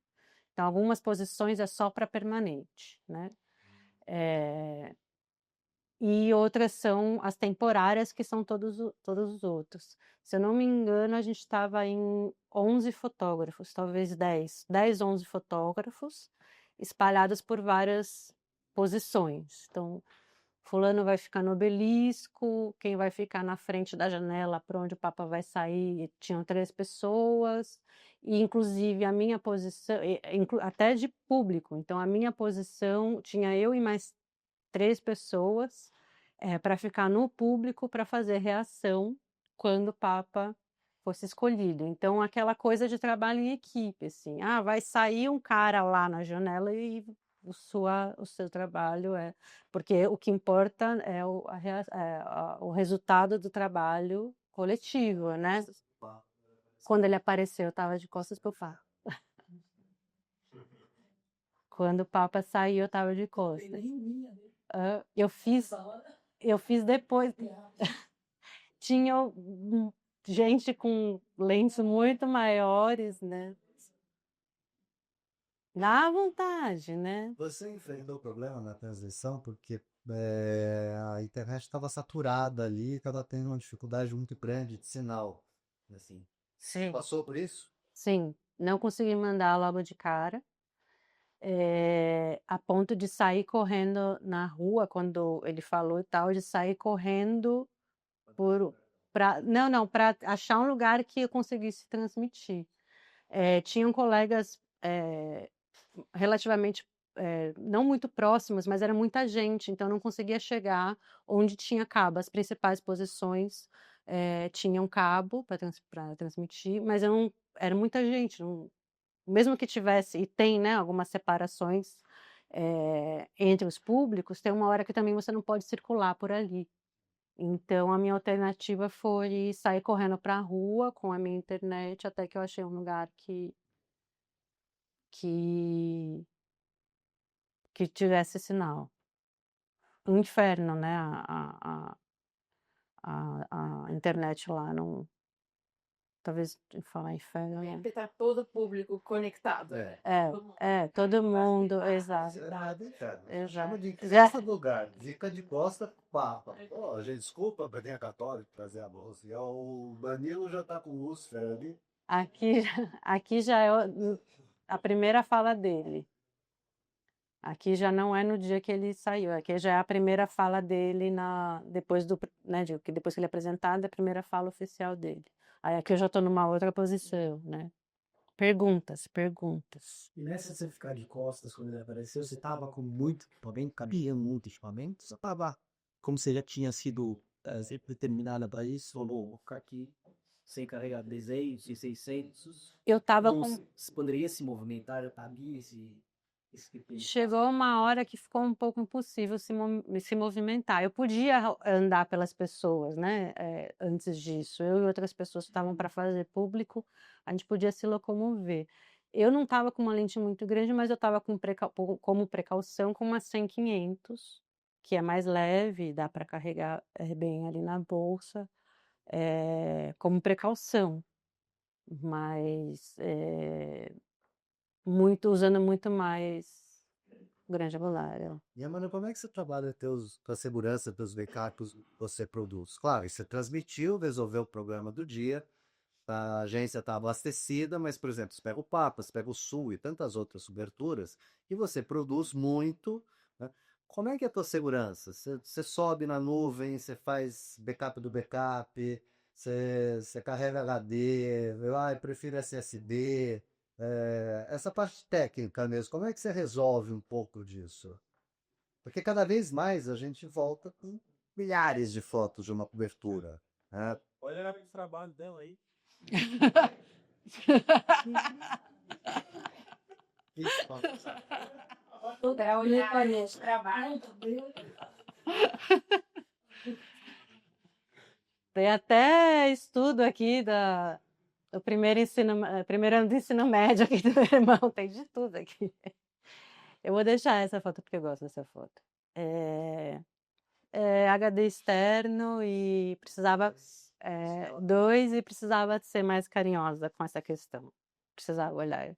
Então, algumas posições é só para permanente, né? E outras são as temporárias, que são todos os outros. Se eu não me engano, a gente estava em 11 fotógrafos, talvez 10, 11 fotógrafos, espalhados por várias posições. Então, fulano vai ficar no obelisco, quem vai ficar na frente da janela para onde o Papa vai sair, tinham 3 pessoas, e inclusive a minha posição, até de público, então a minha posição, tinha eu e mais 3 pessoas, para ficar no público para fazer reação quando o Papa fosse escolhido. Então, aquela coisa de trabalho em equipe, assim, vai sair um cara lá na janela e o seu trabalho porque o que importa é o resultado do trabalho coletivo, né? Quando ele apareceu, eu estava de costas para o Papa. Quando o Papa saiu, eu estava de costas. Eu fiz depois. Tinha gente com lentes muito maiores, né? Dá vontade, né? Você enfrentou problema na transição porque a internet estava saturada ali, estava tendo uma dificuldade muito grande de sinal, assim. Sim. Passou por isso? Sim, não consegui mandar logo de cara. A ponto de sair correndo na rua, quando ele falou e tal, de sair correndo para achar um lugar que eu conseguisse transmitir. Tinham colegas relativamente não muito próximos, mas era muita gente, então eu não conseguia chegar onde tinha cabo. As principais posições tinham cabo para transmitir, mas eu não, era muita gente, mesmo que tivesse, e tem, né, algumas separações entre os públicos, tem uma hora que também você não pode circular por ali. Então, a minha alternativa foi sair correndo para a rua com a minha internet, até que eu achei um lugar que, que tivesse sinal. Um inferno, né? A internet lá não. Talvez falar inferno. Porque tá todo o público conectado. Todo mundo, exato. Chama de Já- esse lugar, fica de costa pro Papa. Pô, gente, desculpa, tem a católica trazer a bolsa. E o Danilo já tá com o Lúcifer ali. Aqui já é a primeira fala dele. Aqui já não é no dia que ele saiu, aqui já é a primeira fala dele depois depois que ele é apresentado, é a primeira fala oficial dele. Aí aqui eu já estou numa outra posição, né? Perguntas. E nessa de você ficar de costas quando ele apareceu, você tava com muito equipamento, cabia muito equipamento, você tava, como você já tinha sido sempre determinada para isso, falou, vou ficar aqui sem carregar desenhos e 600, Eu estava não com. poderia se movimentar, eu cabia esse tipo de Chegou uma hora que ficou um pouco impossível se movimentar. Eu podia andar pelas pessoas, né? Antes disso, eu e outras pessoas que estavam para fazer público, a gente podia se locomover. Eu não estava com uma lente muito grande, mas eu estava como precaução com uma 100-500, que é mais leve, dá para carregar bem ali na bolsa, como precaução. Mas usando muito mais grande angular. E, Amanda, como é que você trabalha tua segurança, teus backups que você produz? Claro, e você transmitiu, resolveu o problema do dia, a agência está abastecida, mas, por exemplo, você pega o Papa, você pega o Sul e tantas outras coberturas, e você produz muito, né? Como é que é a tua segurança? Você sobe na nuvem, você faz backup do backup, você carrega HD, eu prefiro SSD, essa parte técnica mesmo, como é que você resolve um pouco disso? Porque cada vez mais a gente volta com milhares de fotos de uma cobertura, né? Olha o trabalho dela aí. Para olhar esse trabalho. Tem até estudo aqui do primeiro ano do ensino médio aqui do meu irmão, tem de tudo aqui. Eu vou deixar essa foto porque eu gosto dessa foto. HD externo e precisava e precisava ser mais carinhosa com essa questão. Precisava olhar,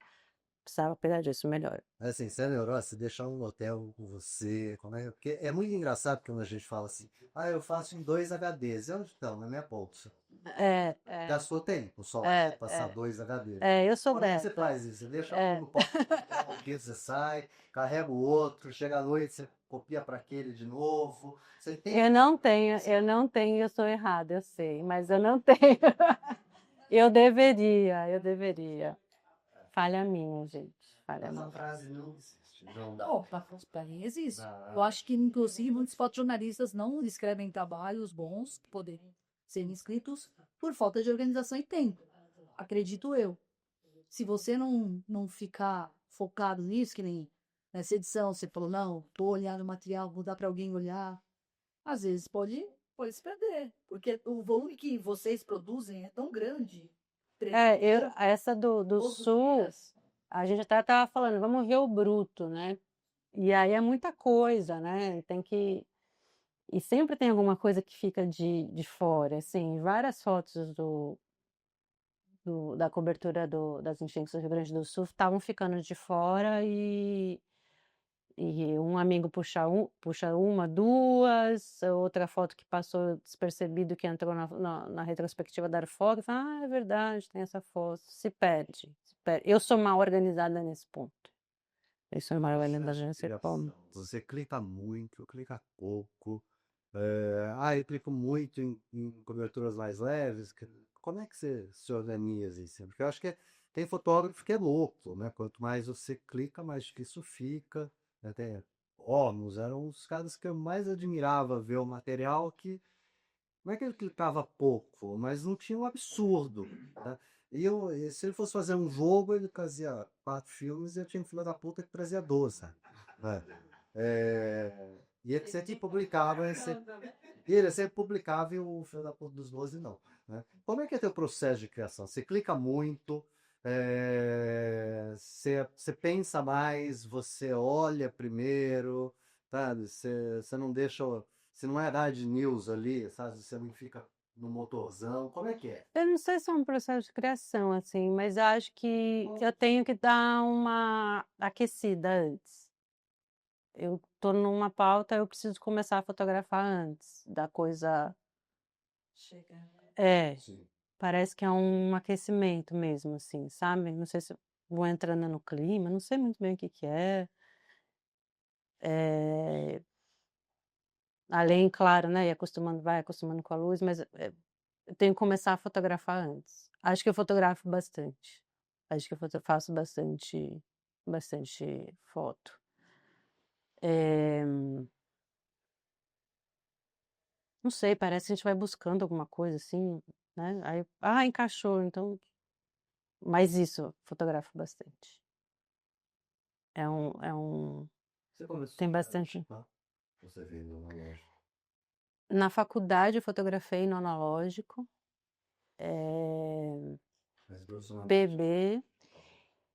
precisava cuidar disso melhor. Assim, você é neurótico, você deixar um hotel com você, como é? Porque é muito engraçado quando a gente fala assim, eu faço em 2 HDs. E onde estão? Na minha bolsa. Gastou tempo só passar 2 HDs. Eu sou Como é que dessa. você faz isso? Você deixa um no porque você sai, carrega o outro, chega à noite, você copia para aquele de novo. Você tem... Eu não tenho, eu sou errada, eu sei, mas eu não tenho. Eu deveria. Falha minha, gente. Falha Essa minha. frase não existe. Não, para mim existe. Eu acho que, inclusive, muitos fotojornalistas não escrevem trabalhos bons que poderiam ser inscritos por falta de organização e tempo. Acredito eu. Se você não ficar focado nisso, que nem nessa edição, você falou, não, vou olhar no material, vou dar para alguém olhar. Às vezes pode se perder, porque o volume que vocês produzem é tão grande. Essa do Todos os Sul, dias. a gente até estava falando, vamos ver o bruto, né? E aí é muita coisa, né? E sempre tem alguma coisa que fica de fora, assim, várias fotos da cobertura das enchentes do Rio Grande do Sul estavam ficando de fora e um amigo puxa uma, duas, outra foto que passou despercebido que entrou na retrospectiva da Arfog, fala, é verdade, tem essa foto, se perde. Eu sou mal organizada nesse ponto. Eu sou mal organizada nesse ponto. Você clica muito, clica pouco. Eu clico muito em coberturas mais leves. Como é que você se organiza isso? Porque eu acho que tem fotógrafo que é louco, né? Quanto mais você clica, mais que isso fica. Até Ormus eram os caras que eu mais admirava ver o material que. Não é que ele clicava pouco, mas não tinha um absurdo. Tá? E se ele fosse fazer um jogo, ele trazia 4 filmes e eu tinha um filho da puta que trazia 12. Sabe? E ele sempre publicava, ele sempre publicava e o filho da puta dos 12 não. Né? Como é que é teu processo de criação? Você clica muito, você pensa mais, você olha primeiro, sabe? Você não deixa. Você não é Hard News ali, sabe? Você não fica no motorzão. Como é que é? Eu não sei se é um processo de criação, assim, mas eu acho que eu tenho que dar uma aquecida antes. Eu tô numa pauta, eu preciso começar a fotografar antes da coisa. Sim. Parece que é um aquecimento mesmo, assim, sabe? Não sei se eu vou entrando no clima, não sei muito bem o que que é. Além, claro, né, vai acostumando com a luz, mas eu tenho que começar a fotografar antes. Acho que eu fotografo bastante. Acho que eu faço bastante foto. Não sei, parece que a gente vai buscando alguma coisa assim, né? Aí, encaixou, então. Mas isso, eu fotografo bastante. É um. Você começou Tem a bastante. fotografar? Você veio no analógico. Na faculdade eu fotografei no analógico, Mas profissionalmente. bebê.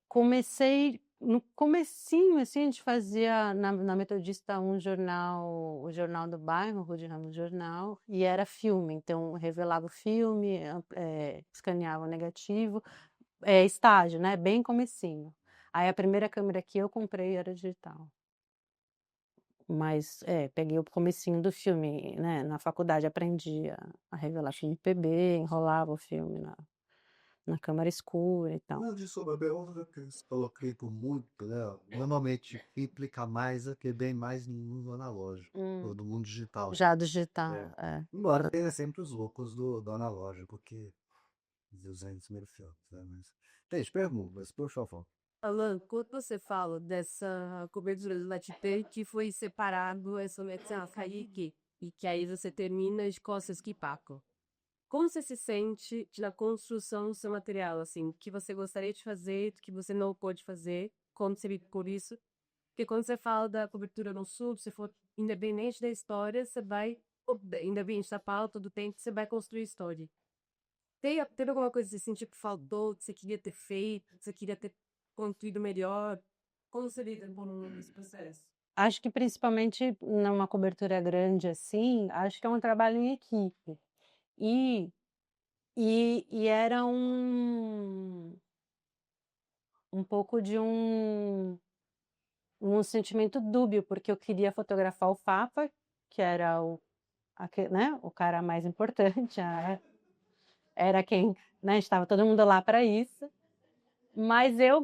Comecei no comecinho, assim, a gente fazia na Metodista o Jornal do Bairro, Rude Ramos Jornal, e era filme, então revelava o filme, escaneava o negativo, estágio, né, bem comecinho. Aí a primeira câmera que eu comprei era digital. Mas, peguei o comecinho do filme, né, na faculdade aprendi a revelar filme PB, enrolava o filme na câmera escura e tal. Não, desculpa, a pergunta que eu coloquei por muito, né? Normalmente implica mais do que bem mais no mundo analógico, ou no mundo digital. Já do digital, Embora tenha sempre os loucos do analógico, que 200 mil filmes, né? Mas. Tem perguntas, por favor. Alan, quando você fala dessa cobertura do Latite que foi separado essa medicina Kaique, e que aí você termina de costas que paco. Como você se sente na construção do seu material, assim, o que você gostaria de fazer, o que você não pôde fazer, como você vive por isso? Porque quando você fala da cobertura no sul, se for independente da história, você vai, independente da pauta, do tempo, você vai construir história. Teve alguma coisa que você sentiu que faltou, que você queria ter feito, que você queria ter construído melhor? Como você lida com esse processo? Acho que principalmente numa cobertura grande assim, acho que é um trabalho em equipe. E era um pouco de um sentimento dúbio, porque eu queria fotografar o Papa, que era né, o cara mais importante, era quem, né, estava todo mundo lá para isso. Mas eu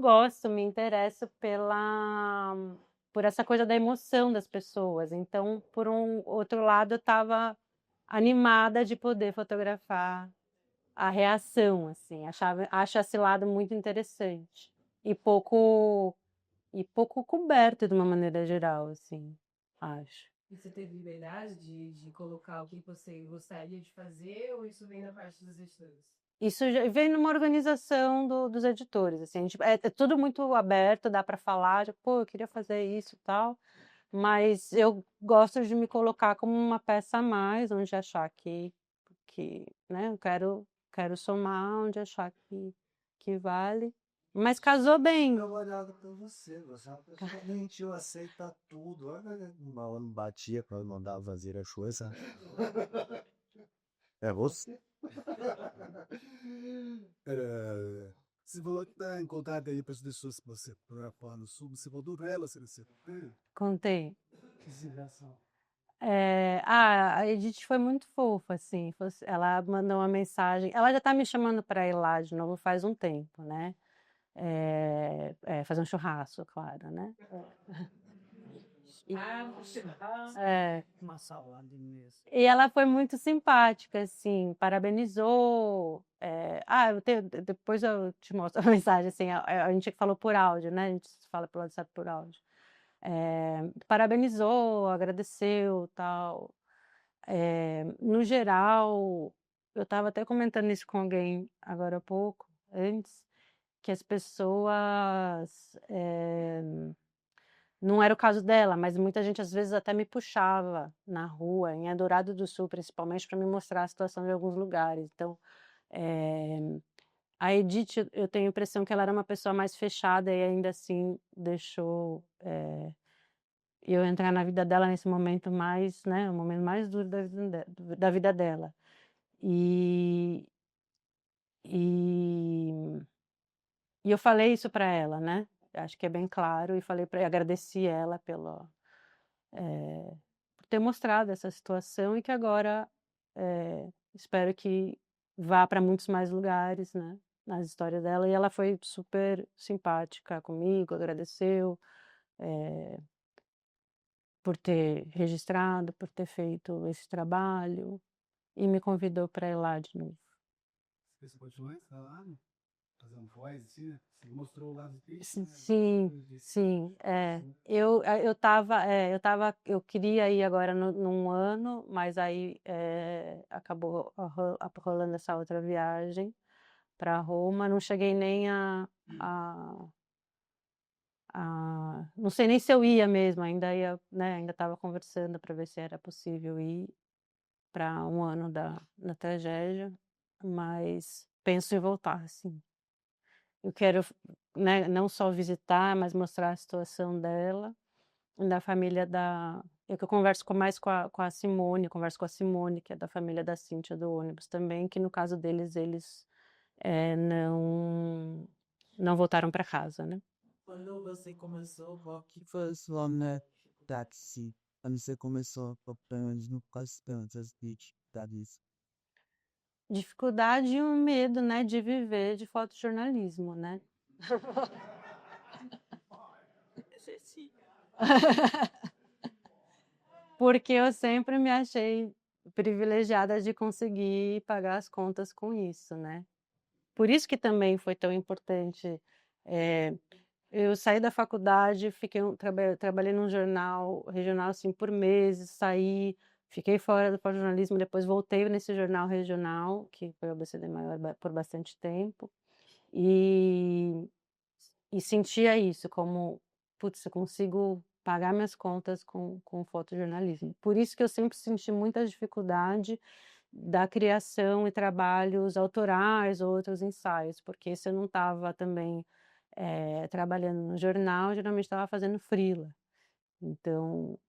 me interesso por essa coisa da emoção das pessoas. Então, por um outro lado, eu estava animada de poder fotografar a reação, assim. Acho esse lado muito interessante e pouco coberto de uma maneira geral, assim, acho. E você teve liberdade de colocar o que você gostaria de fazer, ou isso vem da parte dos editores? Isso já vem numa organização dos editores, assim, é tudo muito aberto, dá para falar, tipo, pô, eu queria fazer isso e tal, mas eu gosto de me colocar como uma peça a mais, onde achar né, eu quero somar, onde achar que vale. Mas casou bem. Trabalhado pra você é uma pessoa gentil, aceita tudo. Olha, uma hora não batia quando mandava fazer as coisas. É você? Você falou que está em contato aí para as pessoas que você fotografou no Sul. Você falou do Vela, você Contei. Que situação. A Edith foi muito fofa, assim. Ela mandou uma mensagem. Ela já tá me chamando para ir lá de novo faz um tempo, né? Fazer um churrasco, claro, né? É. Uma salada mesmo. E ela foi muito simpática, assim, parabenizou. Depois eu te mostro a mensagem, assim, a gente falou por áudio, né? A gente fala pelo WhatsApp por áudio. Parabenizou, agradeceu, tal. No geral, eu estava até comentando isso com alguém agora há pouco, antes, que as pessoas. Não era o caso dela, mas muita gente às vezes até me puxava na rua, em Eldorado do Sul, principalmente, para me mostrar a situação de alguns lugares. Então, a Edith, eu tenho a impressão que ela era uma pessoa mais fechada e ainda assim deixou eu entrar na vida dela nesse momento mais, né, o momento mais duro da vida dela. E, e, e eu falei isso para ela, né? Acho que é bem claro, e falei para agradeci ela por ter mostrado essa situação e que agora espero que vá para muitos mais lugares, né, nas histórias dela. E ela foi super simpática comigo, agradeceu por ter registrado, por ter feito esse trabalho e me convidou para ir lá de novo. Você continuou falando? Fazendo voz, assim, né? Você mostrou o lado triste, né? Sim. Eu queria ir agora num ano, mas aí acabou rolando essa outra viagem para Roma. Não cheguei nem não sei nem se eu ia mesmo, ainda ia, né, ainda estava conversando para ver se era possível ir para um ano da tragédia, mas penso em voltar, sim. Eu quero, né, não só visitar, mas mostrar a situação dela e da família da. Que eu converso mais com a Simone, eu converso com a Simone, que é da família da Cíntia do ônibus também, que no caso deles, eles não voltaram para casa, né? Quando você começou, qual que foi o seu nome táxi? Quando você começou, pelo menos no caso das dificuldades. Dificuldade e um medo, né, de viver de fotojornalismo, né? Porque eu sempre me achei privilegiada de conseguir pagar as contas com isso, né? Por isso que também foi tão importante. Eu saí da faculdade, trabalhei num jornal regional assim por meses, saí, fiquei fora do fotojornalismo, depois voltei nesse jornal regional, que foi o ABCD Maior por bastante tempo, e sentia isso como, putz, eu consigo pagar minhas contas com fotojornalismo. Por isso que eu sempre senti muita dificuldade da criação e trabalhos autorais ou outros ensaios, porque se eu não estava também trabalhando no jornal, geralmente estava fazendo freela. Então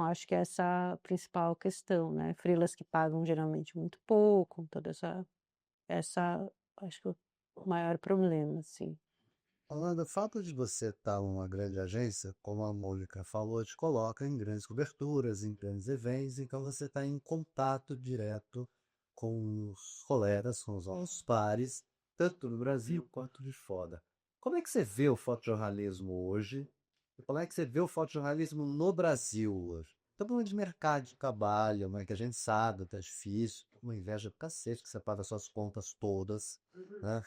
acho que essa é a principal questão, né? Freelas que pagam geralmente muito pouco, toda acho que o maior problema, assim. Falando, o fato de você estar numa grande agência, como a Mônica falou, te coloca em grandes coberturas, em grandes eventos, então você está em contato direto com os colegas, com os nossos pares, tanto no Brasil quanto de fora. Como é que você vê o fotojornalismo hoje? E como é que você vê o fotojornalismo no Brasil hoje? Estamos falando de mercado de trabalho, né, que a gente sabe, tá difícil, uma inveja do cacete que você paga suas contas todas, né?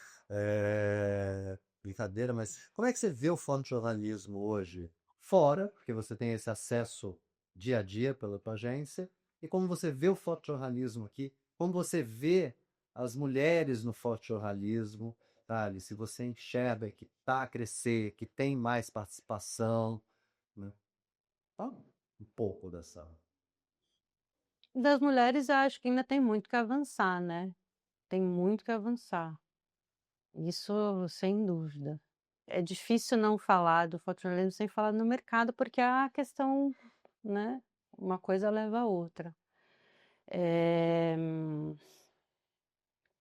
Brincadeira, mas como é que você vê o fotojornalismo hoje? Fora, porque você tem esse acesso dia a dia pela tua agência, e como você vê o fotojornalismo aqui, como você vê as mulheres no fotojornalismo, sabe? Se você enxerga que está a crescer, que tem mais participação, né? Fala um pouco dessa. Das mulheres, eu acho que ainda tem muito que avançar, né? Tem muito que avançar. Isso sem dúvida. É difícil não falar do fotojornalismo sem falar no mercado, porque a questão, né? Uma coisa leva a outra.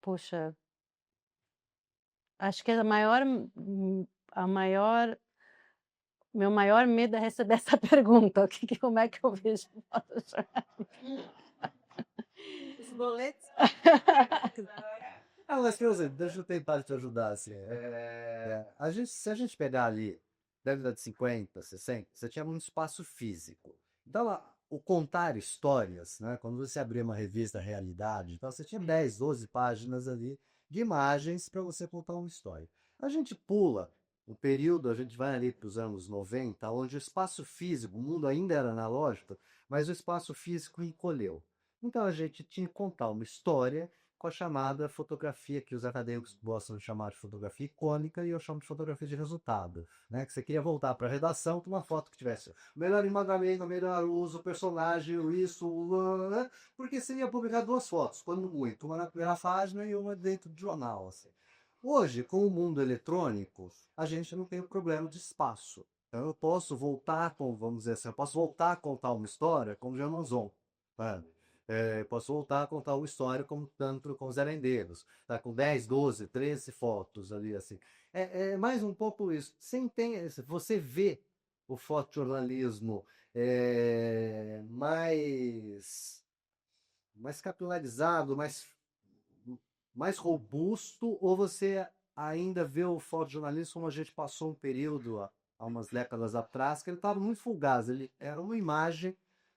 Poxa, Acho que meu maior medo é receber essa pergunta. Como é que eu vejo Photoshop? Os boletos. Ah, mas, por exemplo, deixa eu tentar te ajudar, assim. Se a gente pegar ali, década de 50, 60, você tinha muito espaço físico. Então, o contar histórias, né? Quando você abria uma revista Realidade, então você tinha 10, 12 páginas ali de imagens para você contar uma história. A gente pula o período, a gente vai ali para os anos 90, onde o espaço físico, o mundo ainda era analógico, mas o espaço físico encolheu. Então a gente tinha que contar uma história com a chamada fotografia, que os acadêmicos gostam de chamar de fotografia icônica, e eu chamo de fotografia de resultado. Né? Que você queria voltar para a redação com uma foto que tivesse o melhor enquadramento, o melhor uso, o personagem, isso, né? Porque você ia publicar 2 fotos, quando muito, uma na primeira página e uma dentro do jornal. Assim. Hoje, com o mundo eletrônico, a gente não tem o problema de espaço. Então eu posso voltar, vamos dizer assim, eu posso voltar a contar uma história como Janonzon. Sabe? Posso voltar a contar uma história como tanto com os herendeiros, tá? Com 10, 12, 13 fotos ali, assim. É mais um pouco isso. Você vê o fotojornalismo mais capilarizado, mais robusto, ou você ainda vê o fotojornalismo como a gente passou um período há umas décadas atrás, que ele estava muito fugaz, ele era uma imagem,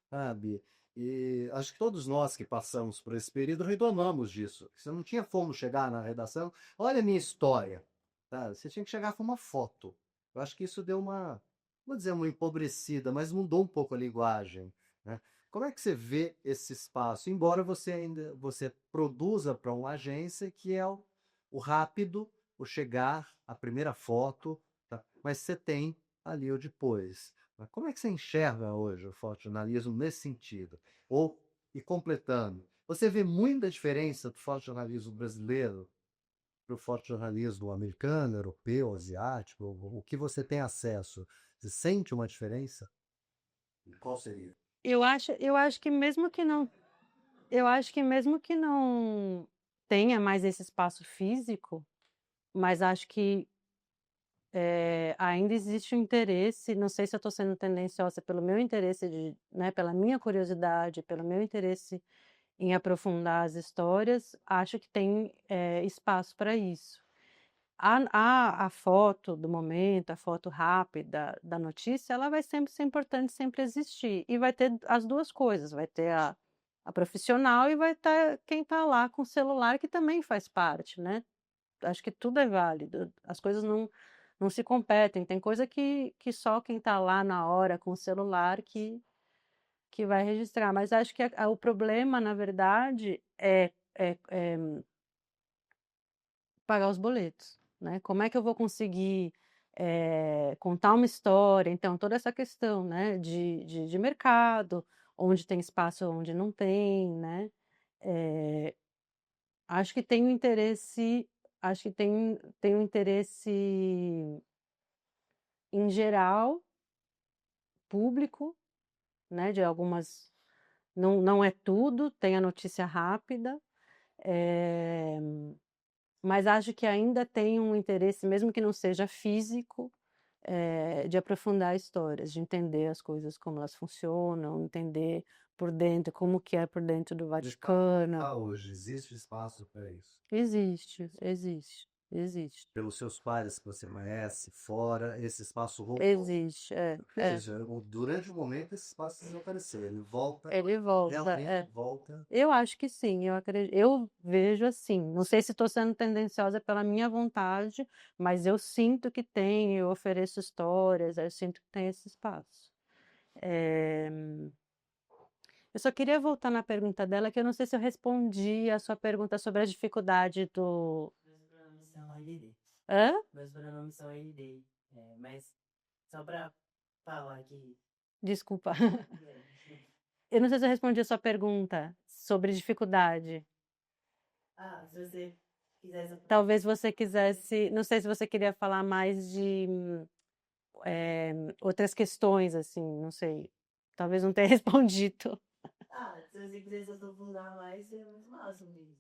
sabe? E acho que todos nós que passamos por esse período reclamamos disso. Você não tinha como chegar na redação, olha a minha história. Tá? Você tinha que chegar com uma foto. Eu acho que isso deu uma, vou dizer uma empobrecida, mas mudou um pouco a linguagem. Né? Como é que você vê esse espaço? Embora você produza para uma agência que é o rápido, o chegar, a primeira foto, tá? Mas você tem ali o depois. Como é que você enxerga hoje o fotojornalismo nesse sentido? E completando, você vê muita diferença do fotojornalismo brasileiro para o fotojornalismo americano, europeu, asiático? O que você tem acesso? Você sente uma diferença? E qual seria? Eu acho que mesmo que não tenha mais esse espaço físico, mas acho que ainda existe um interesse, não sei se eu estou sendo tendenciosa pelo meu interesse né, pela minha curiosidade, pelo meu interesse em aprofundar as histórias, acho que tem espaço para isso. A foto do momento, a foto rápida da notícia, ela vai sempre ser importante, sempre existir. E vai ter as duas coisas, vai ter a profissional e vai ter quem está lá com o celular, que também faz parte, né? Acho que tudo é válido, as coisas não se competem, tem coisa que só quem está lá na hora com o celular que vai registrar, mas acho que o problema, na verdade, é pagar os boletos, né? Como é que eu vou conseguir contar uma história? Então, toda essa questão, né, de mercado, onde tem espaço, onde não tem, né? Acho que tem um interesse, acho que tem um interesse em geral, público, né, de algumas, não é tudo, tem a notícia rápida, mas acho que ainda tem um interesse, mesmo que não seja físico, de aprofundar histórias, de entender as coisas, como elas funcionam, entender por dentro, como que é por dentro do Vaticano. Hoje existe espaço para isso? Existe. Pelos seus pares que você conhece, fora, esse espaço voltou. Existe, Durante o momento esse espaço desapareceu. Ele volta, Ele volta, realmente volta. Eu acho que sim, eu vejo assim. Não sei se estou sendo tendenciosa pela minha vontade, mas eu sinto que tem, eu ofereço histórias, eu sinto que tem esse espaço. Eu só queria voltar na pergunta dela, que eu não sei se eu respondi a sua pergunta sobre a dificuldade do. Meus pronomes são ele. Hã? Meus pronomes são ele dele. Mas só pra falar que. Desculpa. Eu não sei se eu respondi a sua pergunta sobre dificuldade. Se você quisesse. Talvez você quisesse. Não sei se você queria falar mais de outras questões, assim, não sei. Talvez não tenha respondido. Se você quisesse aprofundar mais, é muito massa mesmo.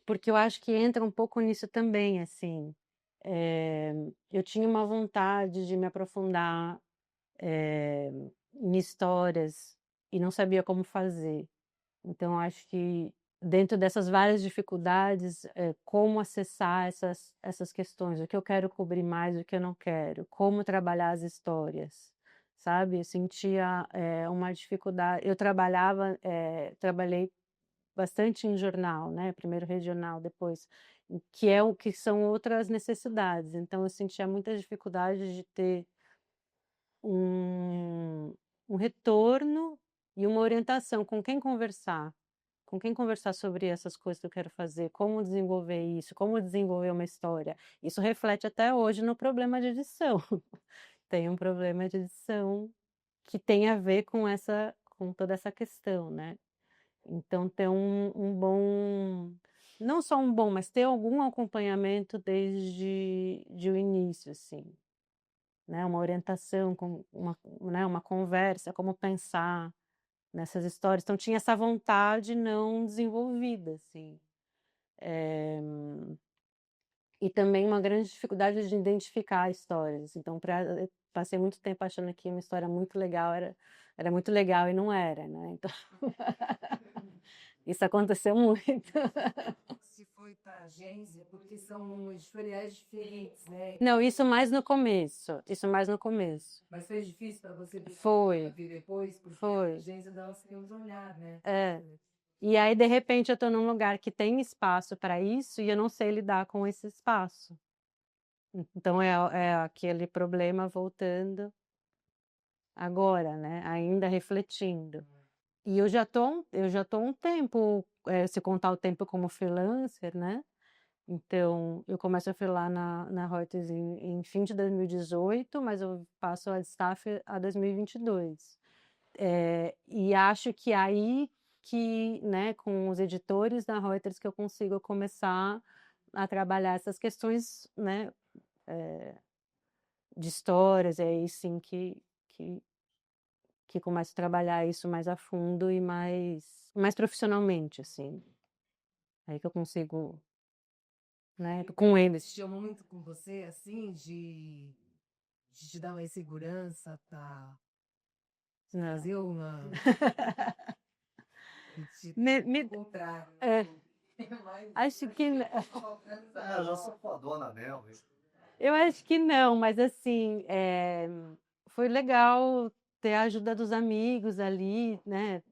Porque eu acho que entra um pouco nisso também, assim. eu tinha uma vontade de me aprofundar em histórias e não sabia como fazer. Então, acho que dentro dessas várias dificuldades, como acessar essas questões, o que eu quero cobrir mais, o que eu não quero, como trabalhar as histórias, sabe? Eu sentia uma dificuldade. Eu trabalhei bastante em jornal, né? Primeiro regional, depois, que são outras necessidades. Então, eu sentia muita dificuldade de ter um retorno e uma orientação com quem conversar sobre essas coisas que eu quero fazer, como desenvolver isso, como desenvolver uma história. Isso reflete até hoje no problema de edição. Tem um problema de edição que tem a ver com toda essa questão, né? Então, ter um bom, não só um bom, mas ter algum acompanhamento desde o início, assim, né? Uma orientação, né? Uma conversa, como pensar nessas histórias. Então, tinha essa vontade não desenvolvida, assim. E também uma grande dificuldade de identificar histórias. Então, eu passei muito tempo achando que uma história muito legal era muito legal e não era, né? Então, isso aconteceu muito. Se foi para a agência, porque são editoriais diferentes, né? Não, isso mais no começo. Mas foi difícil para você Foi. vir depois, porque Foi. a agência dela tem um olhar, né? E aí, de repente, eu estou num lugar que tem espaço para isso e eu não sei lidar com esse espaço. Então, é aquele problema voltando agora, né? Ainda refletindo. E eu já tô um tempo, se contar o tempo como freelancer, né? Então, eu começo a freelar na Reuters em fim de 2018, mas eu passo a staff a 2022. E acho que aí que, né, com os editores da Reuters que eu consigo começar a trabalhar essas questões, né, de histórias, é aí sim que começo a trabalhar isso mais a fundo e mais profissionalmente, assim. Aí que eu consigo, né, com eles. Mexeu muito com você, assim, de te dar uma insegurança, tá? Não. Trazer uma. Contrário. Acho que Ah, já sou fodona mesmo. eu acho que não, mas assim, foi legal ter a ajuda dos amigos ali, né?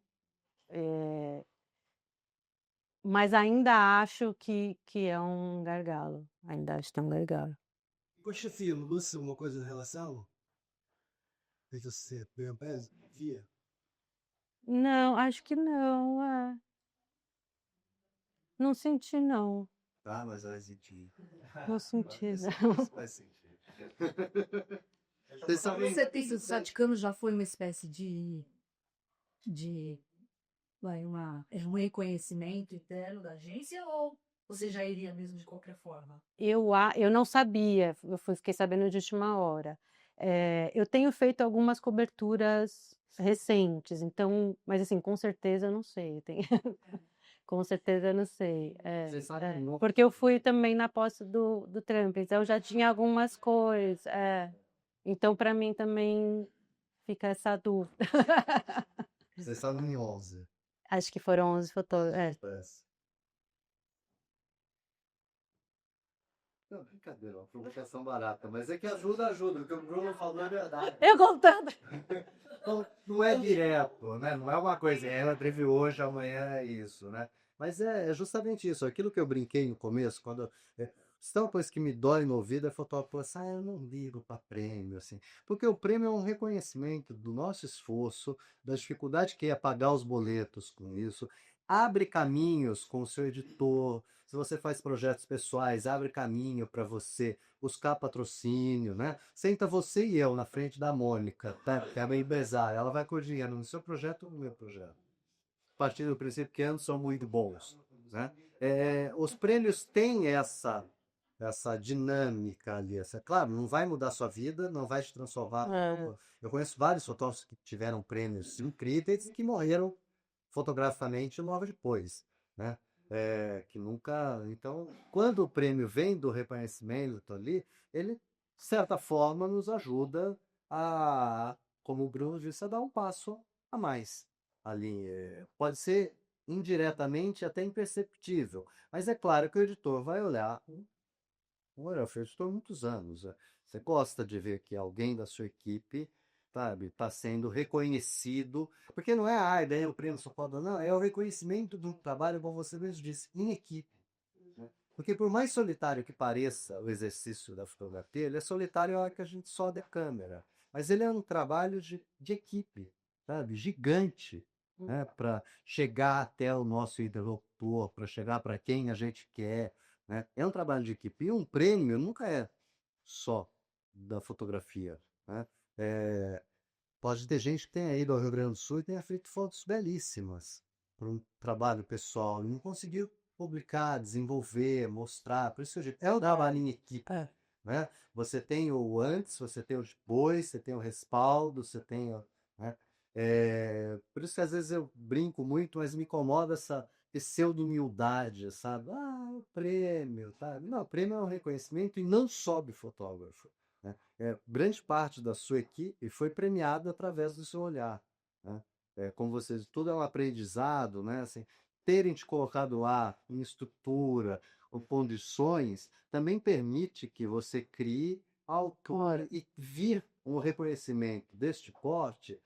Mas ainda acho que é um gargalo. Ainda acho que é um gargalo. Poxa, filho, muda uma coisa em relação? Feito você, bem peso, via. Não, acho que não. Não senti, não. Tá, mas vai sentir. Não senti, não. Isso vai sentir. Vocês sabem. Você tem o Saticano já foi uma espécie de um reconhecimento interno da agência ou você já iria mesmo de qualquer forma? Eu não sabia, fiquei sabendo de última hora. Eu tenho feito algumas coberturas recentes, então, mas assim, com certeza eu não sei. Com certeza eu não sei. Vocês sabem. Porque eu fui também na posse do Trump, então já tinha algumas coisas. Então, para mim também fica essa dúvida. Vocês sabem em 11. Acho que foram 11 fotógrafos. Parece. Não, brincadeira, uma provocação barata, mas é que ajuda, o que o Bruno falou é verdade. Eu contando. Não é direto, né? Não é uma coisa, ela teve hoje, amanhã é isso, né? Mas é justamente isso, aquilo que eu brinquei no começo, quando são coisas que me dói no ouvido, é fotógrafo assim, eu não ligo para prêmio, assim, porque o prêmio é um reconhecimento do nosso esforço, da dificuldade que é pagar os boletos com isso, abre caminhos com o seu editor, se você faz projetos pessoais, abre caminho para você buscar patrocínio, né? Senta você e eu na frente da Mônica, tá? Que é a minha empresária, ela vai com dinheiro no seu projeto ou no meu projeto. A partir do princípio que ambos são muito bons, né? Os prêmios têm essa dinâmica ali, claro, não vai mudar a sua vida, não vai te transformar. Eu conheço vários fotógrafos que tiveram prêmios incríveis que morreram fotograficamente logo depois, né? que nunca. Então, quando o prêmio vem do reconhecimento ali, ele, de certa forma, nos ajuda a, como o Bruno disse, a dar um passo a mais ali. Pode ser indiretamente até imperceptível, mas é claro que o editor vai olhar. Olha, eu estou há muitos anos. Você gosta de ver que alguém da sua equipe, sabe, está sendo reconhecido, porque não é, daí o prêmio só pode, não, é o reconhecimento do trabalho, como você mesmo disse, em equipe. Né? Porque por mais solitário que pareça o exercício da fotografia, ele é solitário a hora que a gente sobe a câmera. Mas ele é um trabalho de equipe, sabe, gigante, né, para chegar até o nosso interlocutor, para chegar para quem a gente quer, né? É um trabalho de equipe. E um prêmio nunca é só da fotografia, né? É, pode ter gente que tenha ido ao Rio Grande do Sul e tenha feito fotos belíssimas para um trabalho pessoal e não conseguiu publicar, desenvolver, mostrar. Por isso que eu digo, é um trabalho em equipe, É. né? Você tem o antes, você tem o depois, você tem o respaldo, você tem né? Por isso que às vezes eu brinco muito, mas me incomoda essa pseudo-humildade, sabe? O prêmio, tá? Não, o prêmio é um reconhecimento e não sobe fotógrafo, né? Grande parte da sua equipe foi premiada através do seu olhar, né? Como vocês, tudo é um aprendizado, né? Assim, terem te colocado lá em estrutura ou condições também permite que você crie algo e vir um reconhecimento deste porte,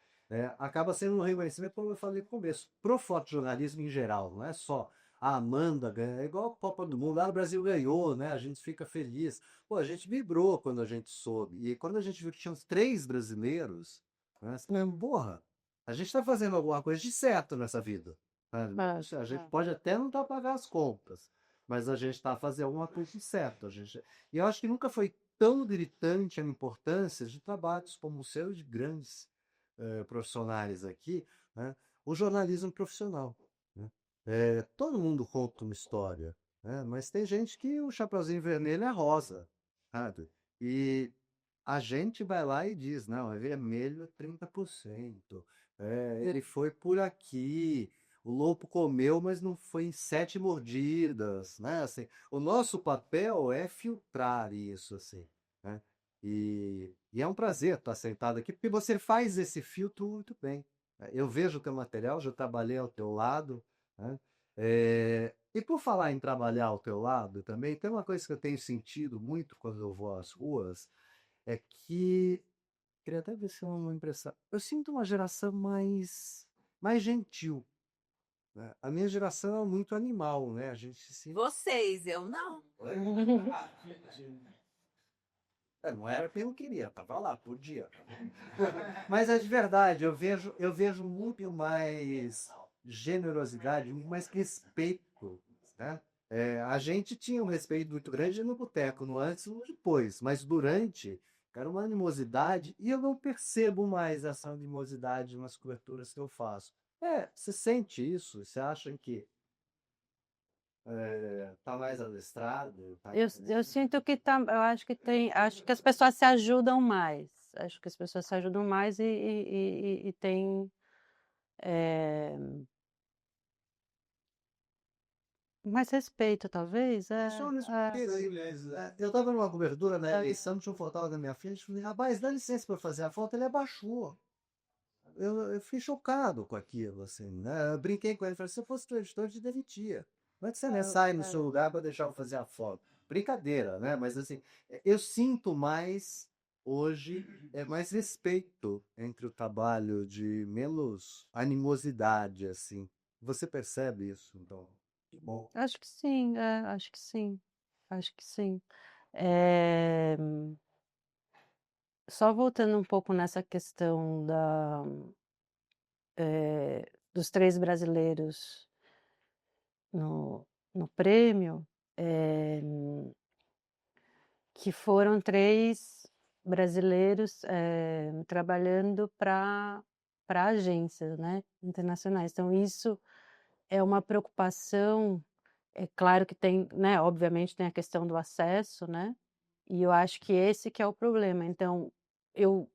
acaba sendo um reconhecimento, como eu falei no começo, pro fotojornalismo em geral, não é só a Amanda ganha, é igual a Copa do Mundo, o Brasil ganhou, né? A gente fica feliz. Pô, a gente vibrou quando a gente soube. E quando a gente viu que tinha uns 3 brasileiros, né? Você lembra, porra, a gente está fazendo alguma coisa de certo nessa vida. Sabe? A gente pode até não estar a pagar as contas, mas a gente está a fazer alguma coisa de certo. E eu acho que nunca foi tão gritante a importância de trabalhos como o seu e de grandes profissionais aqui, né? O jornalismo profissional. Né? Todo mundo conta uma história, né? Mas tem gente que o chapeuzinho vermelho é rosa, sabe? E a gente vai lá e diz, não, é vermelho 30%. Ele foi por aqui. O lobo comeu, mas não foi em 7 mordidas, né? Assim, o nosso papel é filtrar isso, assim, né? E é um prazer estar sentado aqui, porque você faz esse filtro muito bem. Eu vejo o teu material, já trabalhei ao teu lado, né? E por falar em trabalhar ao teu lado também, tem uma coisa que eu tenho sentido muito quando eu vou às ruas, é que, queria até ver se é uma impressão, eu sinto uma geração mais gentil, né? A minha geração é muito animal, né? A gente se Vocês, eu não. não era porque eu queria, tava lá, podia. Mas é de verdade, eu vejo muito mais generosidade, muito mais respeito, né? A gente tinha um respeito muito grande no boteco, no antes e no depois, mas durante, era uma animosidade, e eu não percebo mais essa animosidade nas coberturas que eu faço. Você sente isso? Você acha que tá mais adestrado? Eu sinto que eu acho que as pessoas se ajudam mais. Acho que as pessoas se ajudam mais e tem eh, mais respeito, talvez. Só nesse eu estava numa cobertura na eleição, tinha um fotógrafo na minha frente, falei, rapaz, dá licença para fazer a foto, ele abaixou. Eu fiquei chocado com aquilo, assim, né? Eu brinquei com ele, falei, se eu fosse teu editor, eu te demitia. Como é que você não sai no seu lugar para deixar eu fazer a foto? Brincadeira, né? Mas assim, eu sinto mais hoje mais respeito entre o trabalho, de menos animosidade, assim. Você percebe isso, então? Que bom. Acho que sim, acho que sim, acho que sim. Eh, Só voltando um pouco nessa questão dos 3 brasileiros no prêmio, eh, que foram 3 brasileiros, trabalhando para agências, né, internacionais. Então isso é uma preocupação. É claro que tem, né, obviamente tem a questão do acesso, né, e eu acho que esse que é o problema. Então, eu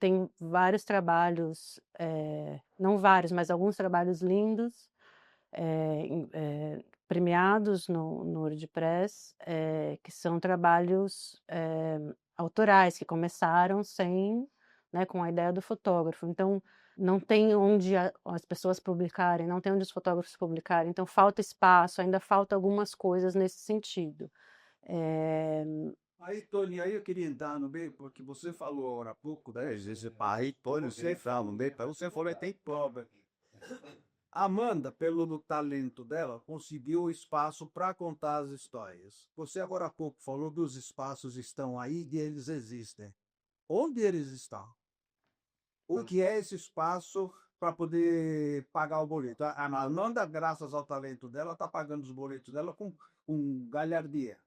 tenho vários trabalhos, não vários, mas alguns trabalhos lindos, premiados no WordPress, que são trabalhos autorais, que começaram sem, né, com a ideia do fotógrafo. Então, não tem onde as pessoas publicarem, não tem onde os fotógrafos publicarem, então falta espaço, ainda falta algumas coisas nesse sentido. Aí, Tony, aí eu queria entrar no meio, porque você falou agora há pouco, né? Esse pai, Tony, você fala no meio, você falou, tem prova. Amanda, pelo talento dela, conseguiu espaço para contar as histórias. Você agora há pouco falou que os espaços estão aí e eles existem. Onde eles estão? O que é esse espaço para poder pagar o boleto? A Amanda, graças ao talento dela, está pagando os boletos dela com galhardia.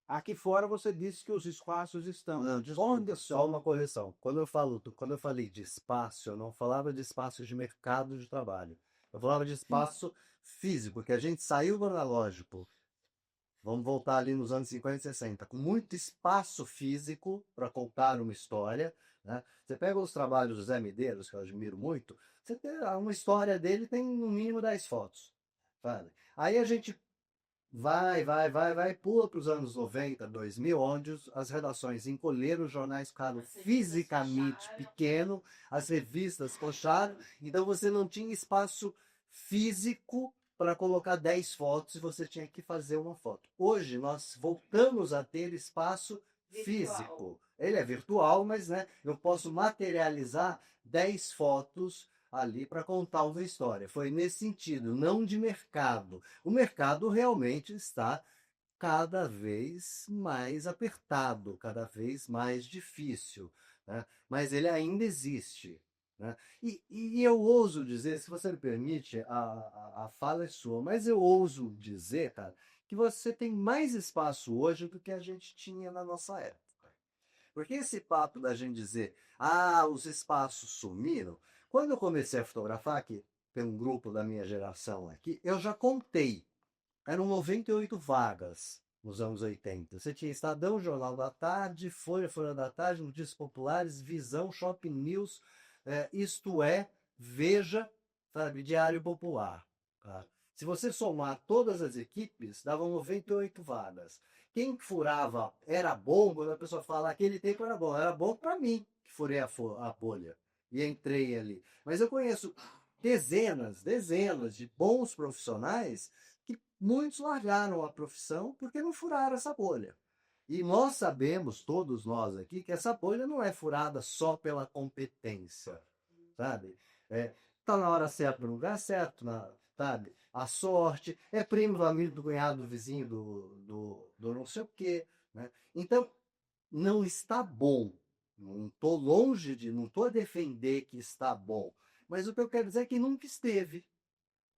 Aqui fora você disse que os espaços estão. Não, desculpa, só uma correção. Quando eu falei de espaço, eu não falava de espaço de mercado de trabalho. Eu falava de espaço físico, que a gente saiu do analógico. Vamos voltar ali nos anos 50 e 60, com muito espaço físico para contar uma história, né? Você pega os trabalhos do Zé Medeiros, que eu admiro muito, você tem uma história dele tem no mínimo 10 fotos. Sabe? Aí a gente vai, pula para os anos 90, 2000, onde as redações encolheram, os jornais ficaram fisicamente pequenos, as revistas fecharam, então você não tinha espaço físico para colocar 10 fotos e você tinha que fazer uma foto. Hoje nós voltamos a ter espaço físico. Ele é virtual, mas né, eu posso materializar 10 fotos ali para contar uma história. Foi nesse sentido, não de mercado. O mercado realmente está cada vez mais apertado, cada vez mais difícil, né? Mas ele ainda existe, né? E eu ouso dizer, se você me permite, a fala é sua, mas eu ouso dizer, cara, que você tem mais espaço hoje do que a gente tinha na nossa época. Porque esse papo da gente dizer, os espaços sumiram, quando eu comecei a fotografar, aqui, tem um grupo da minha geração aqui, eu já contei. Eram 98 vagas nos anos 80. Você tinha Estadão, Jornal da Tarde, Folha da Tarde, Notícias Populares, Visão, Shopping News, Isto É, Veja, sabe, Diário Popular. Tá? Se você somar todas as equipes, davam 98 vagas. Quem furava era bom, quando a pessoa fala aquele tempo era bom para mim, que furei a bolha e entrei ali. Mas eu conheço dezenas de bons profissionais que muitos largaram a profissão porque não furaram essa bolha. E nós sabemos, todos nós aqui, que essa bolha não é furada só pela competência, sabe? Tá na hora certa, no lugar certo, sabe? A sorte, é primo do amigo, do cunhado, do vizinho, do não sei o quê, né? Então, não está bom. Não estou longe não estou a defender que está bom. Mas o que eu quero dizer é que nunca esteve.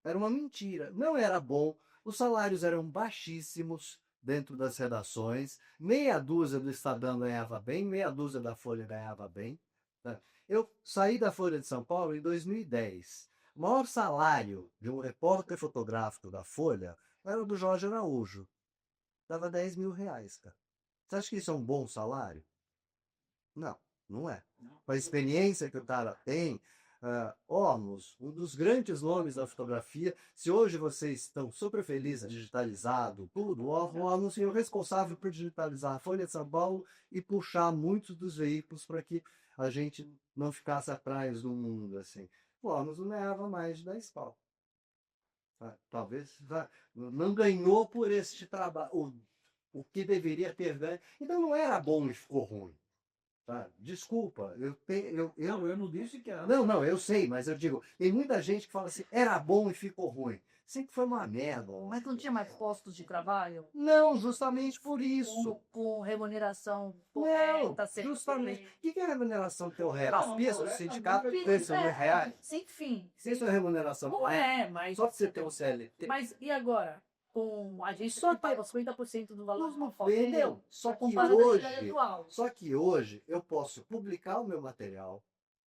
Era uma mentira. Não era bom. Os salários eram baixíssimos dentro das redações. Meia dúzia do Estadão ganhava bem, meia dúzia da Folha ganhava bem. Tá? Eu saí da Folha de São Paulo em 2010. O maior salário de um repórter fotográfico da Folha era o do Jorge Araújo. Dava 10 mil reais, cara. Você acha que isso é um bom salário? Não, não é. Com a experiência que o cara tem, Ormus, um dos grandes nomes da fotografia, se hoje vocês estão super felizes, digitalizado, tudo, o Ormus é o responsável por digitalizar a Folha de São Paulo e puxar muitos dos veículos para que a gente não ficasse atrás do mundo, assim. O Ormus não ganhava mais de 10 pau. Talvez não ganhou por este trabalho, o que deveria ter ganho. Então não era bom e ficou ruim. Tá? Desculpa, eu não disse que era. Não, eu sei, mas eu digo, tem muita gente que fala assim, era bom e ficou ruim. Sempre foi uma merda. Mas não tinha mais postos de trabalho? Não, justamente por isso. Com remuneração Não, correta, justamente. O que é remuneração correta? As piezas do sindicato pensam em reais. Sem fim. Isso é remuneração Não correta. mas... Só de você ter um CLT. Mas e agora? A gente só paga 50% do valor de uma foto. Entendeu? Só que hoje eu posso publicar o meu material.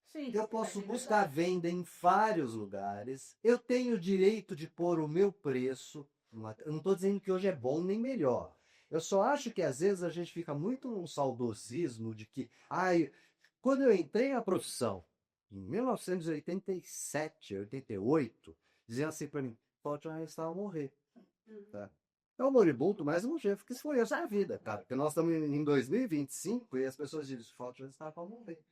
Sim, eu posso buscar venda em vários lugares. Eu tenho o direito de pôr o meu preço. Eu não estou dizendo que hoje é bom nem melhor. Eu só acho que às vezes a gente fica muito num saudosismo de que, quando eu entrei na profissão, em 1987, 88, diziam assim para mim, pode arrestar ou morrer. Tá? É o moribundo mais longevo que se foi essa vida, cara. Porque nós estamos em 2025 e as pessoas dizem, falta já está para morrer.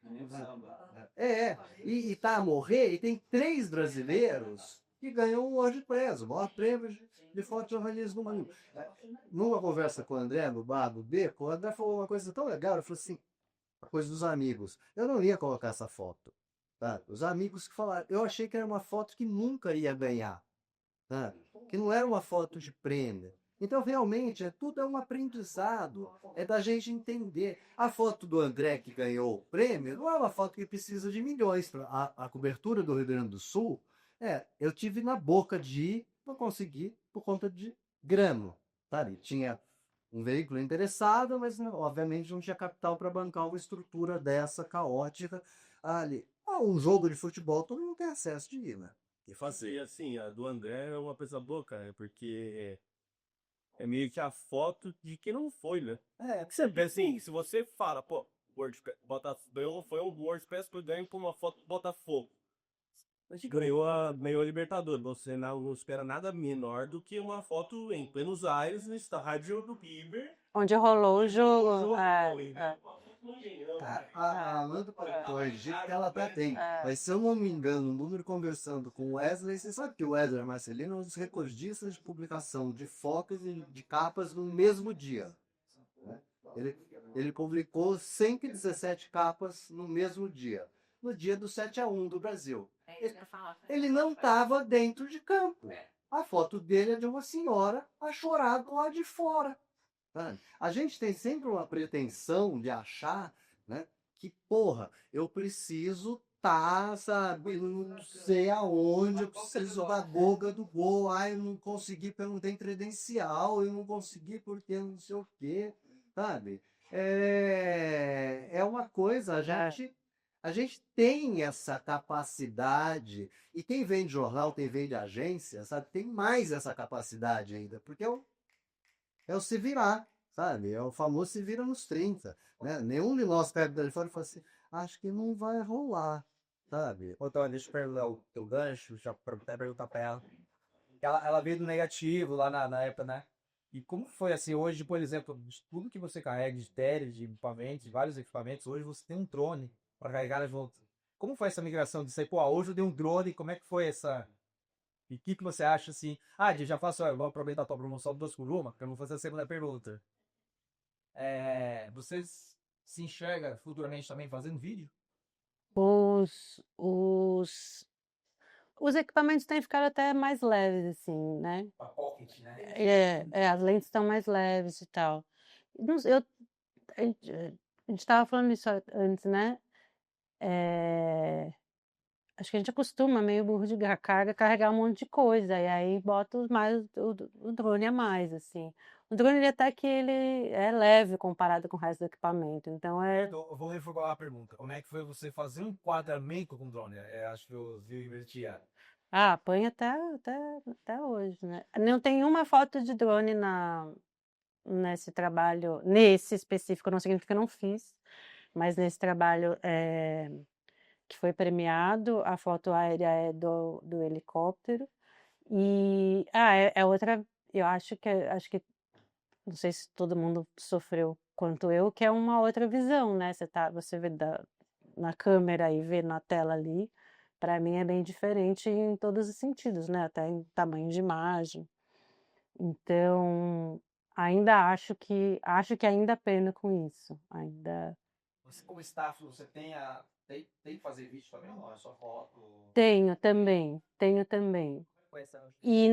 E tá a morrer, e tem 3 brasileiros que ganham o WordPress, o maior prêmio de fotojornalismo no mundo. Numa conversa com o André, no bar do Beco, o André falou uma coisa tão legal, ele falou assim, a coisa dos amigos. Eu não ia colocar essa foto. Tá? Os amigos que falaram, eu achei que era uma foto que nunca ia ganhar. Tá? Que não era uma foto de prêmio. Então, realmente, tudo é um aprendizado. É da gente entender. A foto do André que ganhou o prêmio não é uma foto que precisa de milhões. A cobertura do Rio Grande do Sul, eu tive na boca de ir, não consegui por conta de grana. Sabe? Tinha um veículo interessado, mas obviamente não tinha capital para bancar uma estrutura dessa caótica ali. Um jogo de futebol, todo mundo tem acesso de ir, né? E fazer assim, a do André é uma coisa boa, cara, porque é meio que a foto de quem não foi, né? Que você vê assim, se você fala, pô, WordPress, foi um WordPress que ganhou por uma foto do Botafogo. A gente ganhou a Libertadores. Você não espera nada menor do que uma foto em Buenos Aires, no estádio do River. Onde rolou o jogo. A Amanda corrigir que ela até tem. Mas se eu não me engano, o número conversando com o Wesley, você sabe que o Wesley Marcelino é um dos recordistas de publicação de focas e de capas no mesmo dia. Né? Ele publicou 117 capas no mesmo dia. No dia do 7-1 do Brasil. Ele não estava dentro de campo. A foto dele é de uma senhora a chorar do lado de fora. A gente tem sempre uma pretensão de achar, né, que, porra, eu preciso sabe, não sei aonde, eu preciso da boca do gol, eu não consegui porque eu não tenho credencial, eu não consegui porque não sei o quê, sabe? É uma coisa, a gente tem essa capacidade, e quem vem de jornal, quem vem de agência, sabe, tem mais essa capacidade ainda, porque é o se virar, sabe? É o famoso se vira nos 30, né? Nenhum de nós pega o telefone e fala assim, acho que não vai rolar, sabe? Então, deixa eu perguntar o teu gancho, já até perguntar pra ela. Ela veio do negativo lá na época, né? E como foi assim, hoje, por exemplo, de tudo que você carrega de tele, de equipamentos, de vários equipamentos, hoje você tem um drone para carregar de volta. Como foi essa migração disso aí? Pô, hoje eu dei um drone, como é que foi essa... E o que você acha assim? Já faço, eu vou aproveitar a tua promoção do 2 por 1, porque eu vou fazer a segunda pergunta. Vocês se enxerga futuramente também fazendo vídeo? Os, os, os equipamentos têm ficado até mais leves, assim, né? A pocket, né? As lentes estão mais leves e tal. Não sei, a gente estava falando isso antes, né? Acho que a gente acostuma, meio burro de carga, carregar um monte de coisa, e aí bota o drone a mais, assim. O drone, ele até que ele é leve comparado com o resto do equipamento, então Eu vou reformular a pergunta. Como é que foi você fazer um enquadramento com drone? Acho que eu vi invertir. apanha até hoje, né? Não tem uma foto de drone nesse trabalho, nesse específico, não significa que eu não fiz, mas nesse trabalho que foi premiado, a foto aérea é do helicóptero. E outra, eu acho que não sei se todo mundo sofreu quanto eu, que é uma outra visão, né? Você vê na câmera e vê na tela ali, para mim é bem diferente em todos os sentidos, né? Até em tamanho de imagem. Então, ainda acho que ainda pena com isso. Ainda Você, como staff, você tem que fazer vídeo também? Não é só foto? tenho também. E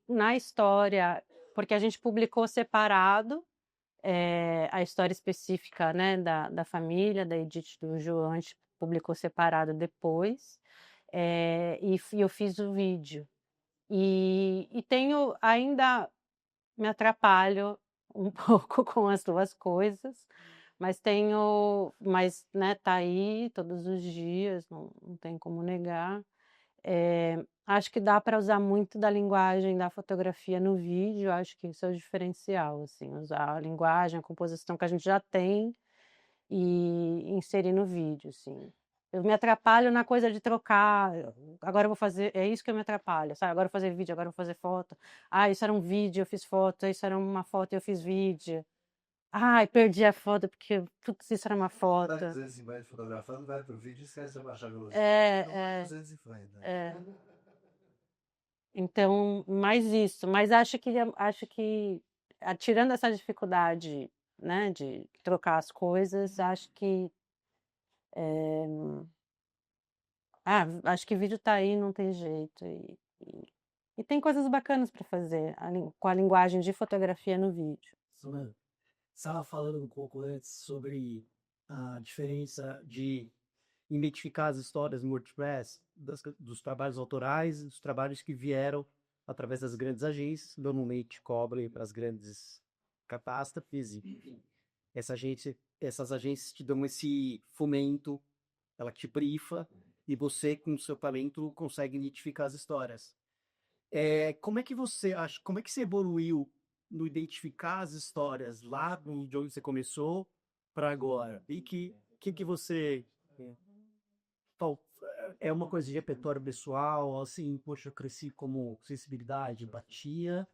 na história, porque a gente publicou separado a história específica, né, da família, da Edith do João, a gente publicou separado depois, e eu fiz o vídeo. E ainda me atrapalho um pouco com as duas coisas, mas né, tá aí todos os dias, não tem como negar. Acho que dá para usar muito da linguagem da fotografia no vídeo, acho que isso é o diferencial, assim, usar a linguagem, a composição que a gente já tem e inserir no vídeo, assim. Eu me atrapalho na coisa de trocar. Agora eu vou fazer. É isso que eu me atrapalho, sabe? Agora eu vou fazer vídeo, agora eu vou fazer foto. Ah, isso era um vídeo, eu fiz foto. Isso era uma foto, eu fiz vídeo. Ai, perdi a foto porque putz, isso era uma foto. Vai 250 fotografando, vai pro vídeo e esquece de baixar a velocidade. Não, É, 250. é. Então, mais isso. Mas acho que tirando essa dificuldade, né, de trocar as coisas, acho que vídeo tá aí, não tem jeito. E tem coisas bacanas para fazer com a linguagem de fotografia no vídeo. Samantha, você estava falando um pouco antes sobre a diferença de identificar as histórias no WordPress dos trabalhos autorais e dos trabalhos que vieram através das grandes agências, normalmente cobrem para as grandes catástrofes. Enfim, essas agências te dão esse fomento, ela te brifa e você, com o seu talento, consegue identificar as histórias. Como é que você acha, como é que você evoluiu no identificar as histórias lá de onde você começou para agora? E que você tal, é uma coisa de repertório pessoal, assim, poxa, eu cresci como sensibilidade, empatia,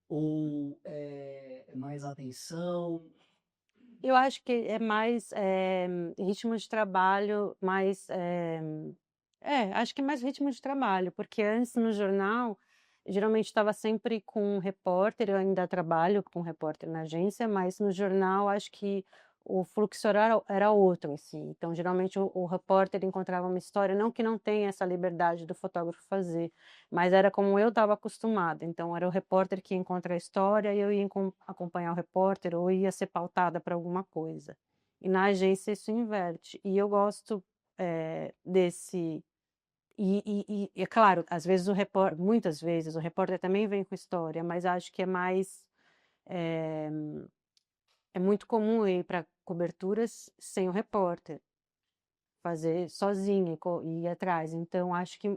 ou é mais atenção? Eu acho que é mais ritmo de trabalho, acho que é mais ritmo de trabalho, porque antes no jornal, geralmente estava sempre com um repórter, eu ainda trabalho com repórter na agência, mas no jornal acho que o fluxo era outro, assim. Então, geralmente o repórter encontrava uma história, não que não tenha essa liberdade do fotógrafo fazer, mas era como eu estava acostumada. Então, era o repórter que encontra a história e eu ia acompanhar o repórter ou ia ser pautada para alguma coisa. E na agência isso inverte. E eu gosto desse. E é claro, às vezes muitas vezes o repórter também vem com história, mas acho que é muito comum ir para coberturas sem o repórter, fazer sozinha e ir atrás. Então, acho que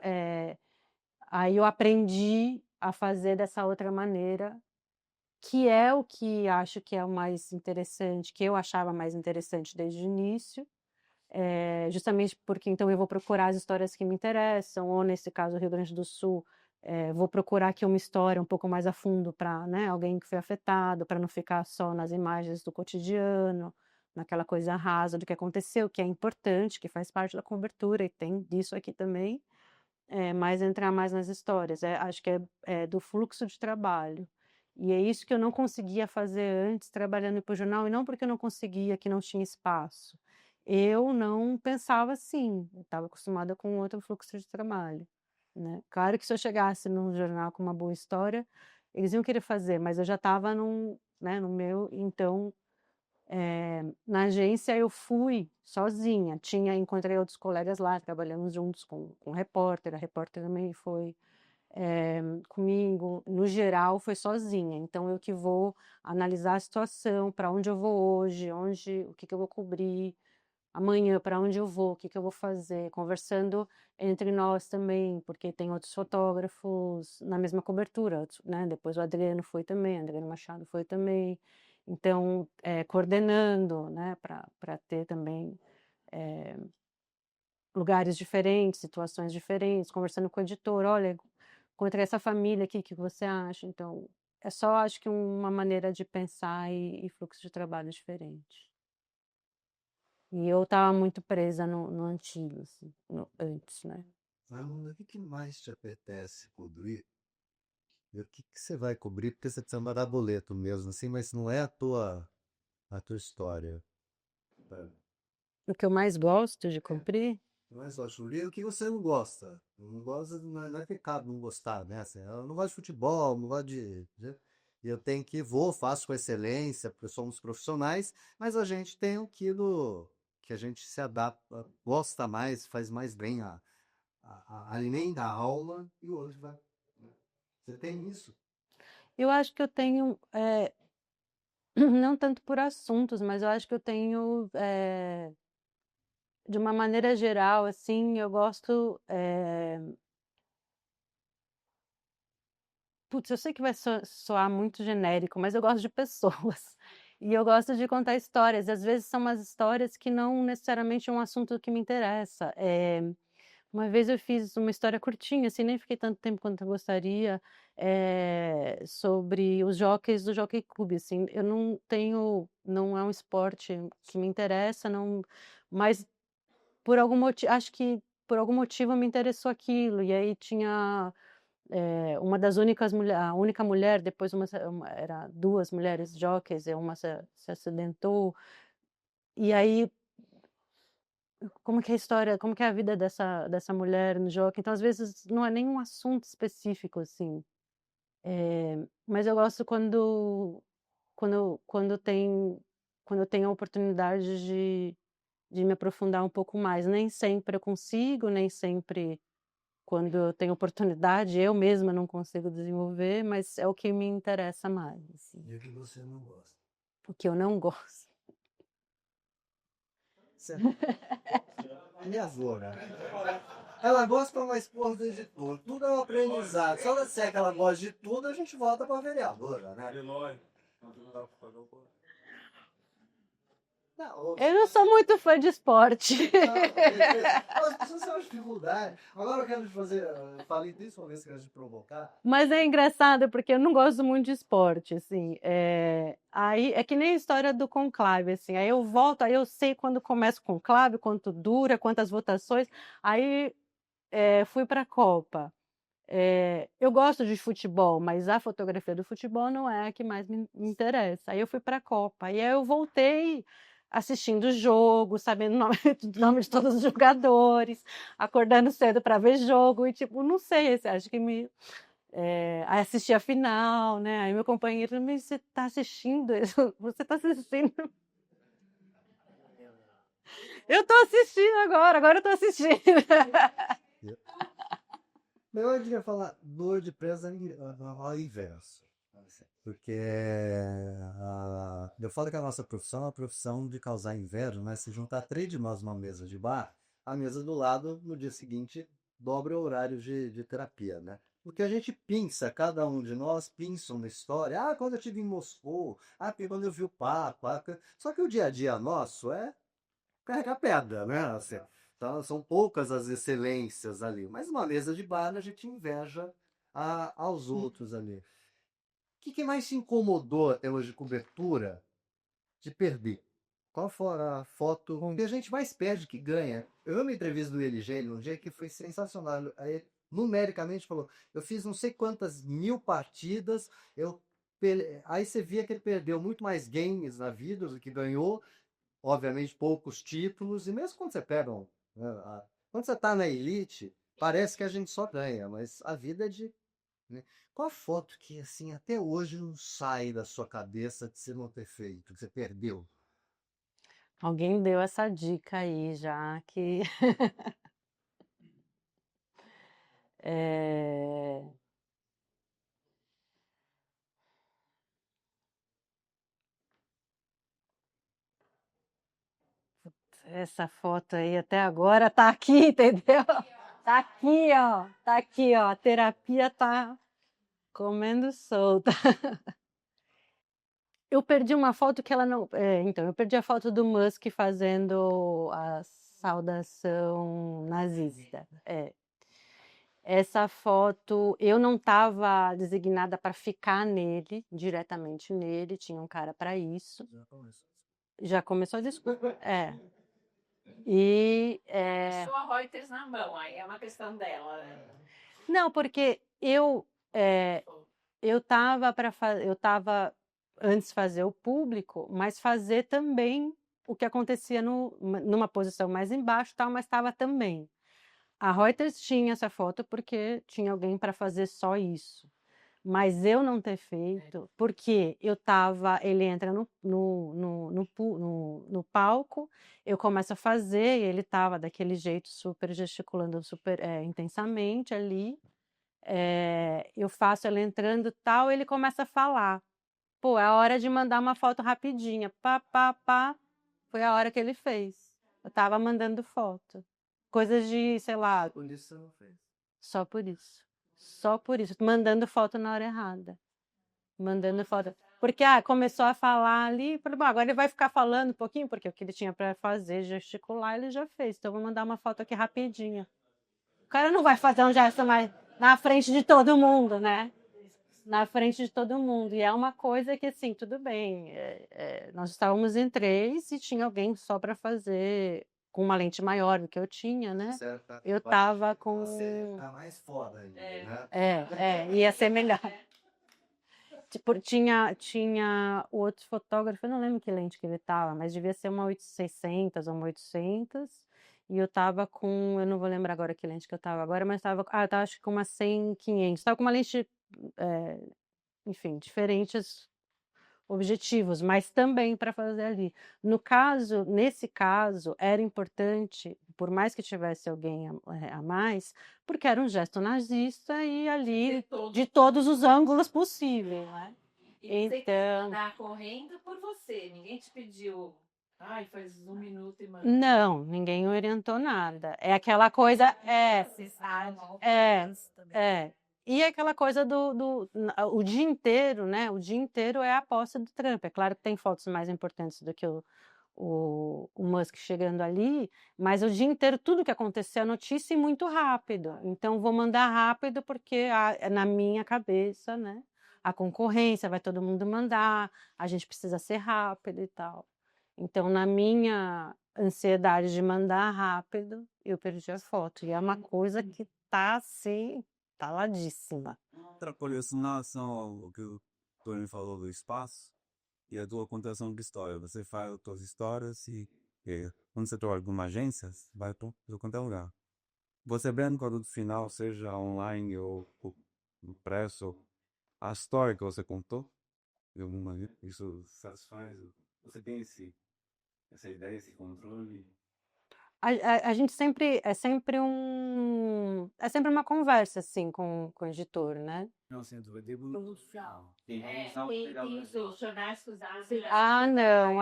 aí eu aprendi a fazer dessa outra maneira, que é o que acho que é o mais interessante, que eu achava mais interessante desde o início, justamente porque então eu vou procurar as histórias que me interessam, ou nesse caso o Rio Grande do Sul, vou procurar aqui uma história um pouco mais a fundo para, né, alguém que foi afetado, para não ficar só nas imagens do cotidiano, naquela coisa rasa do que aconteceu, que é importante, que faz parte da cobertura e tem disso aqui também, mas entrar mais nas histórias. Acho que é do fluxo de trabalho. E é isso que eu não conseguia fazer antes trabalhando para o jornal, e não porque eu não conseguia, que não tinha espaço. Eu não pensava assim, eu estava acostumada com outro fluxo de trabalho, né? Claro que se eu chegasse num jornal com uma boa história, eles iam querer fazer, mas eu já estava né, no meu, então na agência eu fui sozinha, encontrei outros colegas lá, trabalhamos juntos com o repórter, a repórter também foi comigo, no geral foi sozinha, então eu que vou analisar a situação, para onde eu vou hoje, o que que eu vou cobrir, amanhã para onde eu vou, o que que eu vou fazer, conversando entre nós também, porque tem outros fotógrafos na mesma cobertura, né? Depois o Adriano foi também, Adriano Machado foi também, então coordenando, né? Para ter também lugares diferentes, situações diferentes, conversando com o editor, olha, encontrei essa família aqui, o que você acha? Então, é só, acho que uma maneira de pensar e fluxo de trabalho diferente. E eu estava muito presa no antigo, assim, antes, né? Amanda, o que mais te apetece cobrir? E o que você vai cobrir? Porque você precisa mandar boleto mesmo, assim, mas não é a tua história. O que eu mais gosto de cumprir, Mas, ó, Julia, o que você não gosta? Não gosta, não é pecado não gostar, né? Assim, eu não gosto de futebol, não gosto e eu tenho que vou, faço com excelência, porque somos profissionais, mas a gente tem aquilo que a gente se adapta, gosta mais, faz mais bem além da alma, e hoje vai. Você tem isso? eu acho que eu tenho, não tanto por assuntos, mas eu acho que eu tenho, de uma maneira geral, assim, eu gosto. Putz, eu sei que vai soar muito genérico, mas eu gosto de pessoas. E eu gosto de contar histórias, e às vezes são umas histórias que não necessariamente é um assunto que me interessa. Uma vez eu fiz uma história curtinha, assim, nem fiquei tanto tempo quanto eu gostaria, sobre os jockeys do Jockey Club, assim. Eu não tenho, não é um esporte que me interessa, não, mas por algum motivo, acho que por algum motivo me interessou aquilo. E aí tinha uma das únicas mulheres, a única mulher, depois era duas mulheres jockeys, e uma se acidentou. E aí, como que é a história, como que é a vida dessa mulher no jockey? Então, às vezes, não é nenhum assunto específico, assim. Mas eu gosto quando quando eu tenho a oportunidade de me aprofundar um pouco mais. Nem sempre eu consigo, nem sempre quando eu tenho oportunidade, eu mesma não consigo desenvolver, mas é o que me interessa mais, assim. E o que você não gosta? O que eu não gosto. Minha avó, né? Ela gosta, mas esposa de tudo. Tudo é um aprendizado. Se ela disser que ela gosta de tudo, a gente volta para a vereadora, né? Não, Eu não sou muito fã de esporte. as pessoas têm uma dificuldade. Agora eu quero te fazer. Eu falei disso uma vez que eu quero te provocar. Mas é engraçado porque eu não gosto muito de esporte, assim. Aí é que nem a história do conclave, assim. Aí eu volto, aí eu sei quando começa o conclave, quanto dura, quantas votações. Aí fui para a Copa. Eu gosto de futebol, mas a fotografia do futebol não é a que mais me interessa. Aí eu fui para a Copa. E aí eu voltei assistindo o jogo, sabendo o nome de todos os jogadores, acordando cedo para ver jogo. E, tipo, não sei, acho que aí assisti a final, né? Aí meu companheiro, mas você está assistindo isso? Você está assistindo? Eu estou assistindo agora eu estou assistindo. Eu queria falar dor de presa ao inverso. Porque eu falo que a nossa profissão é uma profissão de causar inveja, mas se juntar 3 de nós numa mesa de bar, a mesa do lado, no dia seguinte, dobra o horário de terapia, né? Porque a gente pensa, cada um de nós pensa uma história. Ah, quando eu estive em Moscou. Ah, porque quando eu vi o Papa. Só que o dia a dia nosso é carregar pedra, né? Assim, então, são poucas as excelências ali. Mas numa mesa de bar a gente inveja aos outros ali. O que mais te incomodou até hoje de cobertura de perder? Qual foi a foto que a gente mais perde que ganha? Eu vi uma entrevista do Eligênio um dia que foi sensacional. Aí, numericamente, falou: eu fiz não sei quantas mil partidas, aí você via que ele perdeu muito mais games na vida do que ganhou, obviamente poucos títulos, e mesmo quando você pega né, quando você está na elite, parece que a gente só ganha, mas a vida é de né? Qual a foto que, assim, até hoje não sai da sua cabeça de você não ter feito, que você perdeu? Alguém deu essa dica aí já que é, essa foto aí até agora tá aqui, entendeu? Tá aqui, ó. Tá aqui, ó. A terapia tá comendo solta. Eu perdi uma foto que ela não. Então, eu perdi a foto do Musk fazendo a saudação nazista. Essa foto eu não estava designada para ficar nele, diretamente nele, tinha um cara para isso. Já começou a desculpa. E Só a Reuters na mão, aí é uma questão dela, né? não, porque eu estava antes fazer o público, mas fazer também o que acontecia numa posição mais embaixo, tal, mas estava também. A Reuters tinha essa foto porque tinha alguém para fazer só isso. Mas eu não ter feito, porque ele entra no palco, eu começo a fazer, e ele estava daquele jeito, super gesticulando, super intensamente ali. Eu faço ele entrando tal, ele começa a falar. Pô, é a hora de mandar uma foto rapidinha. Pá, pá, pá. Foi a hora que ele fez. Eu estava mandando foto. Coisas de, sei lá, Por isso você não fez. só por isso. Só por isso. Mandando foto na hora errada. Mandando foto. Porque começou a falar ali, falei, bom, agora ele vai ficar falando um pouquinho, porque o que ele tinha para fazer, gesticular, ele já fez. Então, eu vou mandar uma foto aqui rapidinho. O cara não vai fazer um gesto mais na frente de todo mundo, né? Na frente de todo mundo. E é uma coisa que, assim, tudo bem. Nós estávamos em 3 e tinha alguém só para fazer com uma lente maior do que eu tinha, né? Eu tava com. Você tá mais foda ainda, né? Ia ser melhor. Tipo, tinha o outro fotógrafo, eu não lembro que lente que ele tava, mas devia ser uma 600 ou uma 800. E eu tava com, eu não vou lembrar agora que lente que eu tava agora, mas eu tava acho que com uma 100, 500. Tava com uma lente, enfim, diferentes objetivos, mas também para fazer ali. Nesse caso, era importante, por mais que tivesse alguém a mais, porque era um gesto nazista e ali de todos os ângulos possíveis, né? E você Então, tá correndo por você, ninguém te pediu. Ai, faz 1 minuto e manda. não, ninguém orientou nada. É aquela coisa, E aquela coisa o dia inteiro, né? O dia inteiro é a posse do Trump. É claro que tem fotos mais importantes do que o Musk chegando ali, mas o dia inteiro tudo que aconteceu é notícia e muito rápido. Então vou mandar rápido porque na minha cabeça, né? A concorrência vai todo mundo mandar, a gente precisa ser rápido e tal. Então, na minha ansiedade de mandar rápido, eu perdi a foto. E é uma coisa que tá assim, taladíssima. Outra curiosidade o que o Tony falou do espaço e a tua contação de história. Você faz as tuas histórias e quando você trabalha com uma agência, vai para qualquer lugar. Você vendo quando no final, seja online ou impresso, a história que você contou, de alguma maneira, isso satisfaz. Você tem essa ideia, esse controle. A gente sempre é sempre uma conversa assim com o editor, né? Não, sem dúvida. Produção. Tem Os jornais que usavam. Não,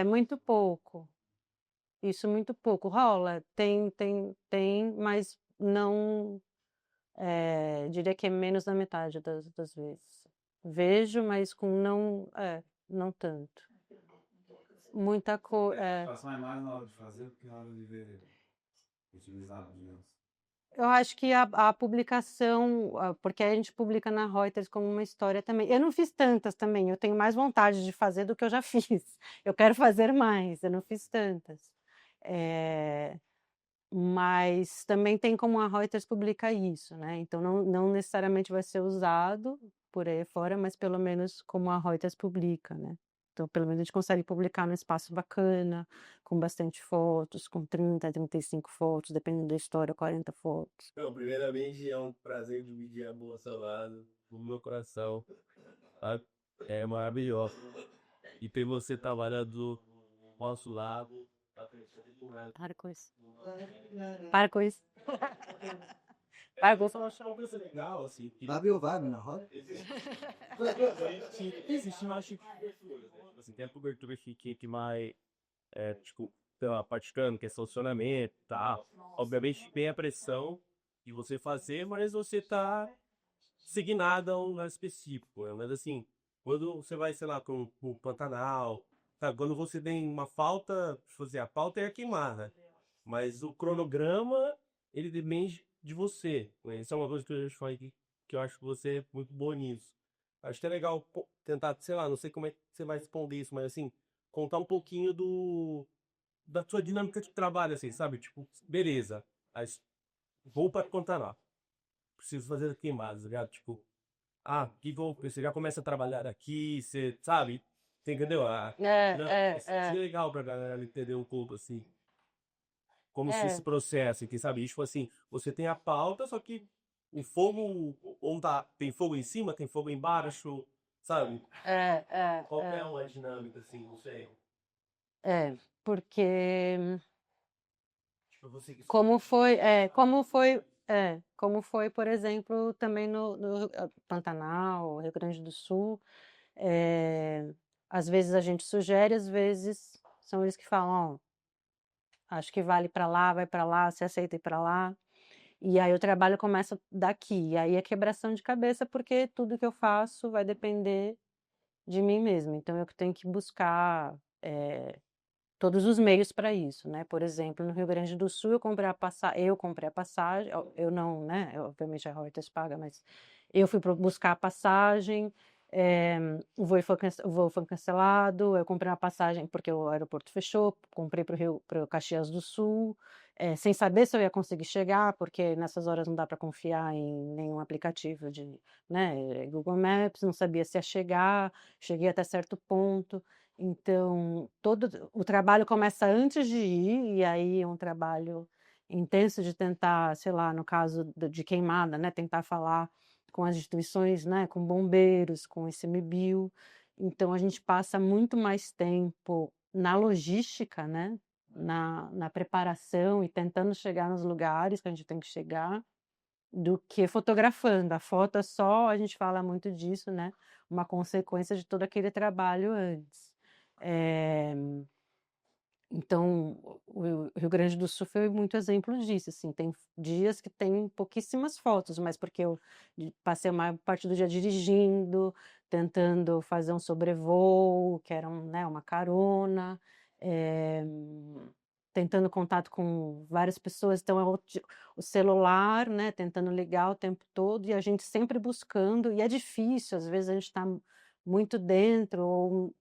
muito pouco. Isso muito pouco. Rola, tem, mas não, diria que é menos da metade das vezes. Vejo, mas não tanto. Muita coisa. Passar mais na hora de fazer do que na hora de ver utilizado, digamos. Eu acho que a publicação, porque a gente publica na Reuters como uma história também. Eu não fiz tantas também, eu tenho mais vontade de fazer do que eu já fiz. Eu quero fazer mais, eu não fiz tantas. Mas também tem como a Reuters publica isso, né? Então não necessariamente vai ser usado por aí fora, mas pelo menos como a Reuters publica, né? Então, pelo menos a gente consegue publicar num espaço bacana, com bastante fotos, com 30, 35 fotos, dependendo da história, 40 fotos. Então, primeiramente, é um prazer dividir a boa salada no meu coração. Sabe? É maravilhoso. E ter você trabalhando do nosso lado. Para com isso. Para com isso. Para com isso. Eu achava uma coisa legal, assim. Que Abriu vaga na roda? existe mais tipo de cobertura, né? Assim, tem a cobertura que mais, tipo, tá praticando, que é solucionamento e tal. Obviamente tem a pressão de você fazer, mas você tá signado a um lugar específico, né? Mas assim, quando você vai, sei lá, com o Pantanal, sabe? Quando você tem uma falta, fazer a pauta é a queimar, né? Mas o cronograma, ele depende de você, né? Isso é uma coisa que eu já te falei que eu acho que você é muito bom nisso. Acho que é legal tentar, sei lá, não sei como é que você vai responder isso, mas assim, contar um pouquinho da sua dinâmica de trabalho, assim, sabe? Tipo, beleza, mas vou para Pantanal. Preciso fazer a queimada, tá ligado? Tipo, você já começa a trabalhar aqui, você sabe? Você entendeu? Seria legal pra galera entender um pouco, assim, como se esse processo aqui, sabe? Tipo assim, você tem a pauta, só que o fogo, tem fogo em cima, tem fogo embaixo, sabe? Qual que é uma dinâmica, assim, não sei. Porque Tipo, você... como foi, por exemplo, também no Pantanal, Rio Grande do Sul, às vezes a gente sugere, às vezes são eles que falam, ó, acho que vale para lá, vai para lá, você aceita ir para lá. E aí o trabalho começa daqui. E aí é quebração de cabeça, porque tudo que eu faço vai depender de mim mesma. Então eu que tenho que buscar todos os meios para isso, né? Por exemplo, no Rio Grande do Sul eu comprei a passagem, eu não, né? Obviamente a Reuters paga, mas eu fui buscar a passagem, o voo foi cancelado, eu comprei uma passagem porque o aeroporto fechou, comprei para o Caxias do Sul, sem saber se eu ia conseguir chegar, porque nessas horas não dá para confiar em nenhum aplicativo de, né, Google Maps, não sabia se ia chegar, cheguei até certo ponto. Então, todo o trabalho começa antes de ir, e aí é um trabalho intenso de tentar, sei lá, no caso de queimada, né, tentar falar com as instituições, né, com bombeiros, com ICMBio. Então, a gente passa muito mais tempo na logística, né, na preparação e tentando chegar nos lugares que a gente tem que chegar, do que fotografando. A foto é só, a gente fala muito disso, né, uma consequência de todo aquele trabalho antes. Então, o Rio Grande do Sul foi muito exemplo disso, assim, tem dias que tem pouquíssimas fotos, mas porque eu passei a maior parte do dia dirigindo, tentando fazer um sobrevoo, que era né, uma carona, tentando contato com várias pessoas, então o celular, né, tentando ligar o tempo todo, e a gente sempre buscando, e é difícil, às vezes a gente está muito dentro, ou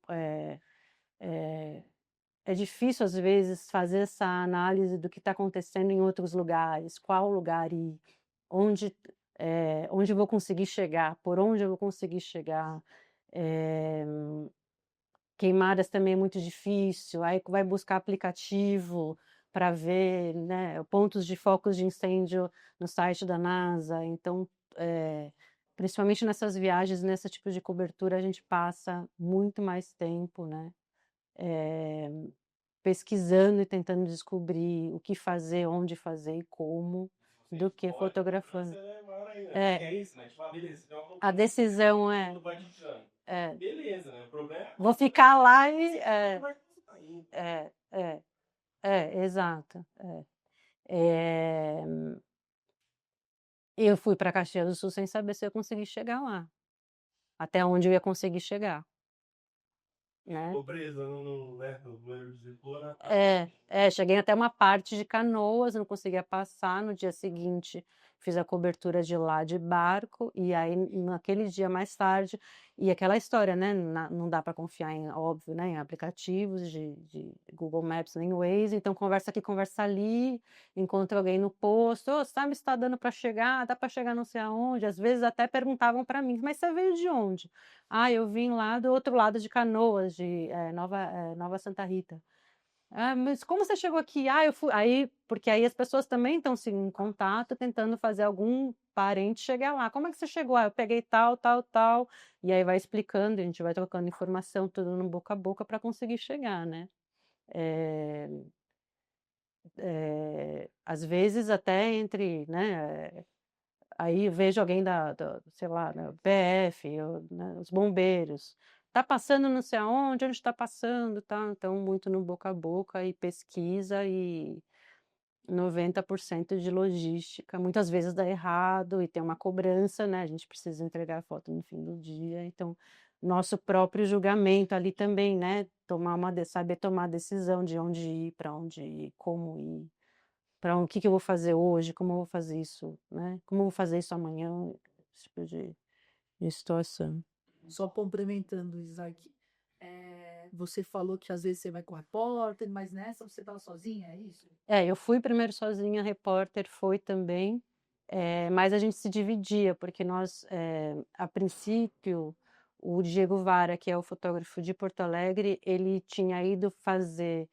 é difícil, às vezes, fazer essa análise do que está acontecendo em outros lugares, qual lugar ir, onde, onde eu vou conseguir chegar, por onde eu vou conseguir chegar. Queimadas também é muito difícil, aí vai buscar aplicativo para ver, né, pontos de focos de incêndio no site da NASA. Então, principalmente nessas viagens, nesse tipo de cobertura, a gente passa muito mais tempo, né? Pesquisando e tentando descobrir o que fazer, onde fazer e como, do que fotografando. A decisão Beleza, né? O problema é. vou ficar lá e exato. Eu fui para Caxias do Sul sem saber se eu consegui chegar lá, até onde eu ia conseguir chegar, né? Pobreza, né? Cheguei até uma parte de Canoas, não conseguia passar. No dia seguinte, fiz a cobertura de lá de barco, e aí naquele dia mais tarde, e aquela história, né? Não dá para confiar em, óbvio, né? Em aplicativos de Google Maps nem Waze, então conversa aqui, conversa ali, encontra alguém no posto, ô, sabe se está dando para chegar, dá para chegar não sei aonde, às vezes até perguntavam para mim, mas você veio de onde? Ah, eu vim lá do outro lado de Canoas, de Nova Santa Rita. Ah, mas como você chegou aqui? Ah, eu fui. Aí, porque aí as pessoas também estão se em contato, tentando fazer algum parente chegar lá. Como é que você chegou? Ah, eu peguei tal, tal, tal. E aí vai explicando, a gente vai trocando informação, tudo no boca a boca para conseguir chegar, né? Às vezes até entre, né? Aí vejo alguém sei lá, né, PF, né, os bombeiros. Tá passando não sei aonde, onde está passando, tá? Então, muito no boca a boca e pesquisa e 90% de logística. Muitas vezes dá errado e tem uma cobrança, né? A gente precisa entregar a foto no fim do dia. Então, nosso próprio julgamento ali também, né? Saber tomar a decisão de onde ir, para onde ir, como ir, para o que eu vou fazer hoje, como eu vou fazer isso, né? Como eu vou fazer isso amanhã, esse tipo de situação. Só complementando, Isaac, você falou que às vezes você vai com o repórter, mas nessa você estava sozinha, é isso? Eu fui primeiro sozinha, repórter foi também, mas a gente se dividia, porque nós, a princípio, o Diego Vara, que é o fotógrafo de Porto Alegre, ele tinha ido fazer,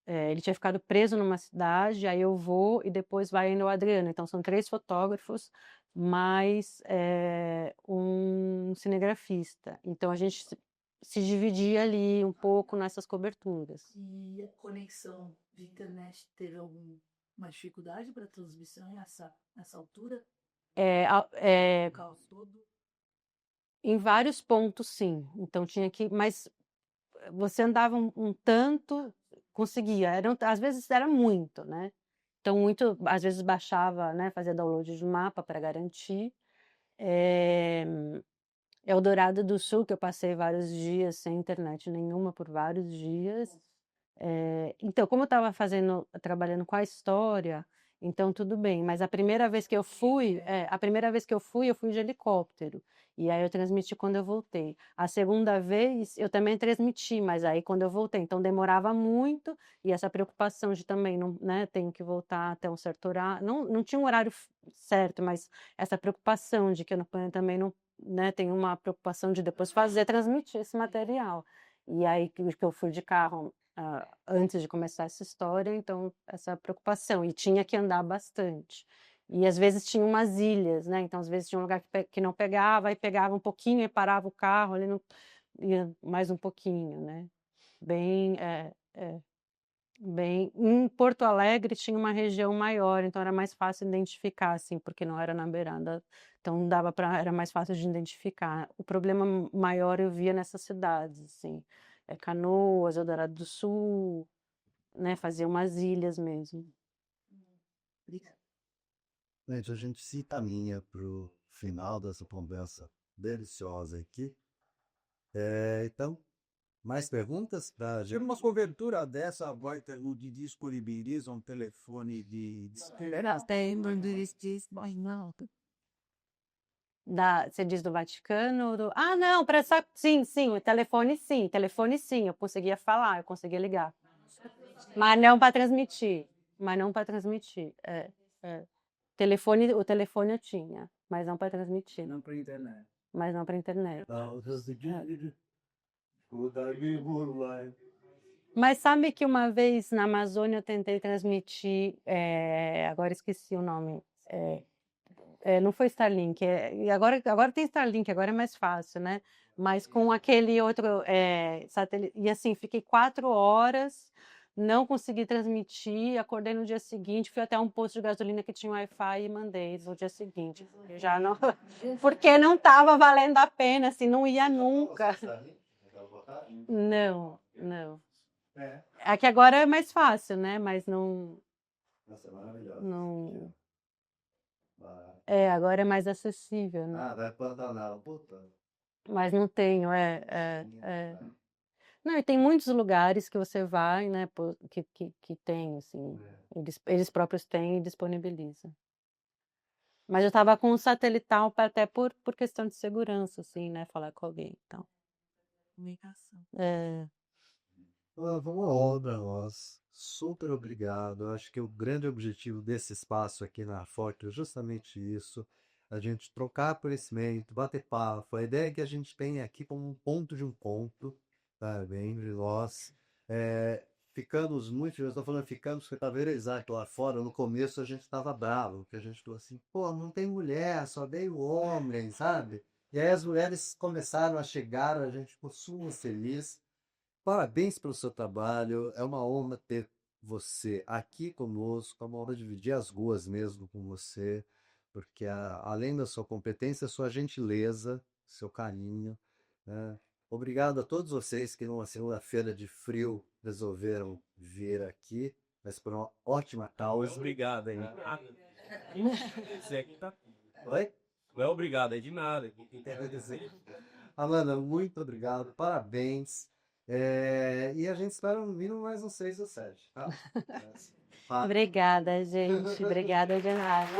ele tinha ficado preso numa cidade, aí eu vou e depois vai ainda o Adriano. Então são 3 fotógrafos, mais um cinegrafista. Então a gente se dividia ali um pouco nessas coberturas. E a conexão de internet teve alguma dificuldade para transmissão nessa altura? O caos todo? Em vários pontos, sim. Então tinha que, mas você andava um tanto, conseguia. Às vezes era muito, né? Então às vezes baixava, né? Fazia download de mapa para garantir. Eldorado do Sul, que eu passei vários dias sem internet nenhuma por vários dias. Então, como eu estava trabalhando com a história, então tudo bem. Mas a primeira vez que eu fui, eu fui de helicóptero. E aí eu transmiti quando eu voltei. A segunda vez eu também transmiti, mas aí quando eu voltei, então demorava muito, e essa preocupação de também não, né, tenho que voltar até um certo horário. Não tinha um horário certo, mas essa preocupação de que eu também não, né, tenho uma preocupação de depois transmitir esse material. E aí que eu fui de carro antes de começar essa história, então essa preocupação, e tinha que andar bastante. E às vezes tinha umas ilhas, né? Então às vezes tinha um lugar que não pegava, aí pegava um pouquinho e parava o carro, ali não ia mais um pouquinho, né? Bem, bem. Em Porto Alegre tinha uma região maior, então era mais fácil identificar, assim, porque não era na beirada, então era mais fácil de identificar. O problema maior eu via nessas cidades, assim, Canoas, Eldorado do Sul, né? Fazia umas ilhas mesmo. Gente, a gente se caminha para o final dessa conversa deliciosa aqui. Então, mais perguntas para a Se gente? uma cobertura dessa, vai ter de disponibiliza um telefone de Você diz do Vaticano? Não, telefone sim, eu conseguia falar, eu conseguia ligar. Mas não para transmitir. O telefone eu tinha, mas não para transmitir. não para internet. Mas não para internet. Mas sabe que uma vez na Amazônia eu tentei transmitir, agora esqueci o nome, não foi Starlink, e agora tem Starlink, agora é mais fácil, né? Mas com aquele outro satélite, e assim, fiquei 4 horas, não consegui transmitir, acordei no dia seguinte, fui até um posto de gasolina que tinha Wi-Fi e mandei no dia seguinte. Eu já não, porque não estava valendo a pena, assim, não ia nunca. Não. Aqui agora é mais fácil, né? Mas não. Nossa, é maravilhoso. Não. Agora é mais acessível, né? Vai Pantanal, puta. Mas não tenho, Não, e tem muitos lugares que você vai, né? Que tem, assim. Eles próprios têm e disponibilizam. Mas eu estava com um satelital até por questão de segurança, assim, né? Falar com alguém, então. Comunicação. Foi uma honra, nós. Super obrigado. Eu acho que o grande objetivo desse espaço aqui na Forte é justamente isso. A gente trocar conhecimento, bater papo. A ideia é que a gente tenha aqui como um ponto de encontro, sabe? Entre nós. Ficamos muito, eu estou falando ficamos, porque estava Isaac lá fora, no começo a gente estava bravo, porque a gente falou assim, pô, não tem mulher, só veio homem, sabe? E aí as mulheres começaram a chegar, a gente ficou super feliz. Parabéns pelo seu trabalho, é uma honra ter você aqui conosco, é uma honra dividir as ruas mesmo com você, porque além da sua competência, sua gentileza, seu carinho, né? Obrigado a todos vocês que numa segunda-feira de frio resolveram vir aqui, mas por uma ótima causa. Obrigado aí. Oi? Não é obrigado, é de nada. Amanda, muito obrigado, parabéns. E a gente espera no mínimo mais uns 6 ou 7. Tá? Obrigada, gente. Obrigada de nada.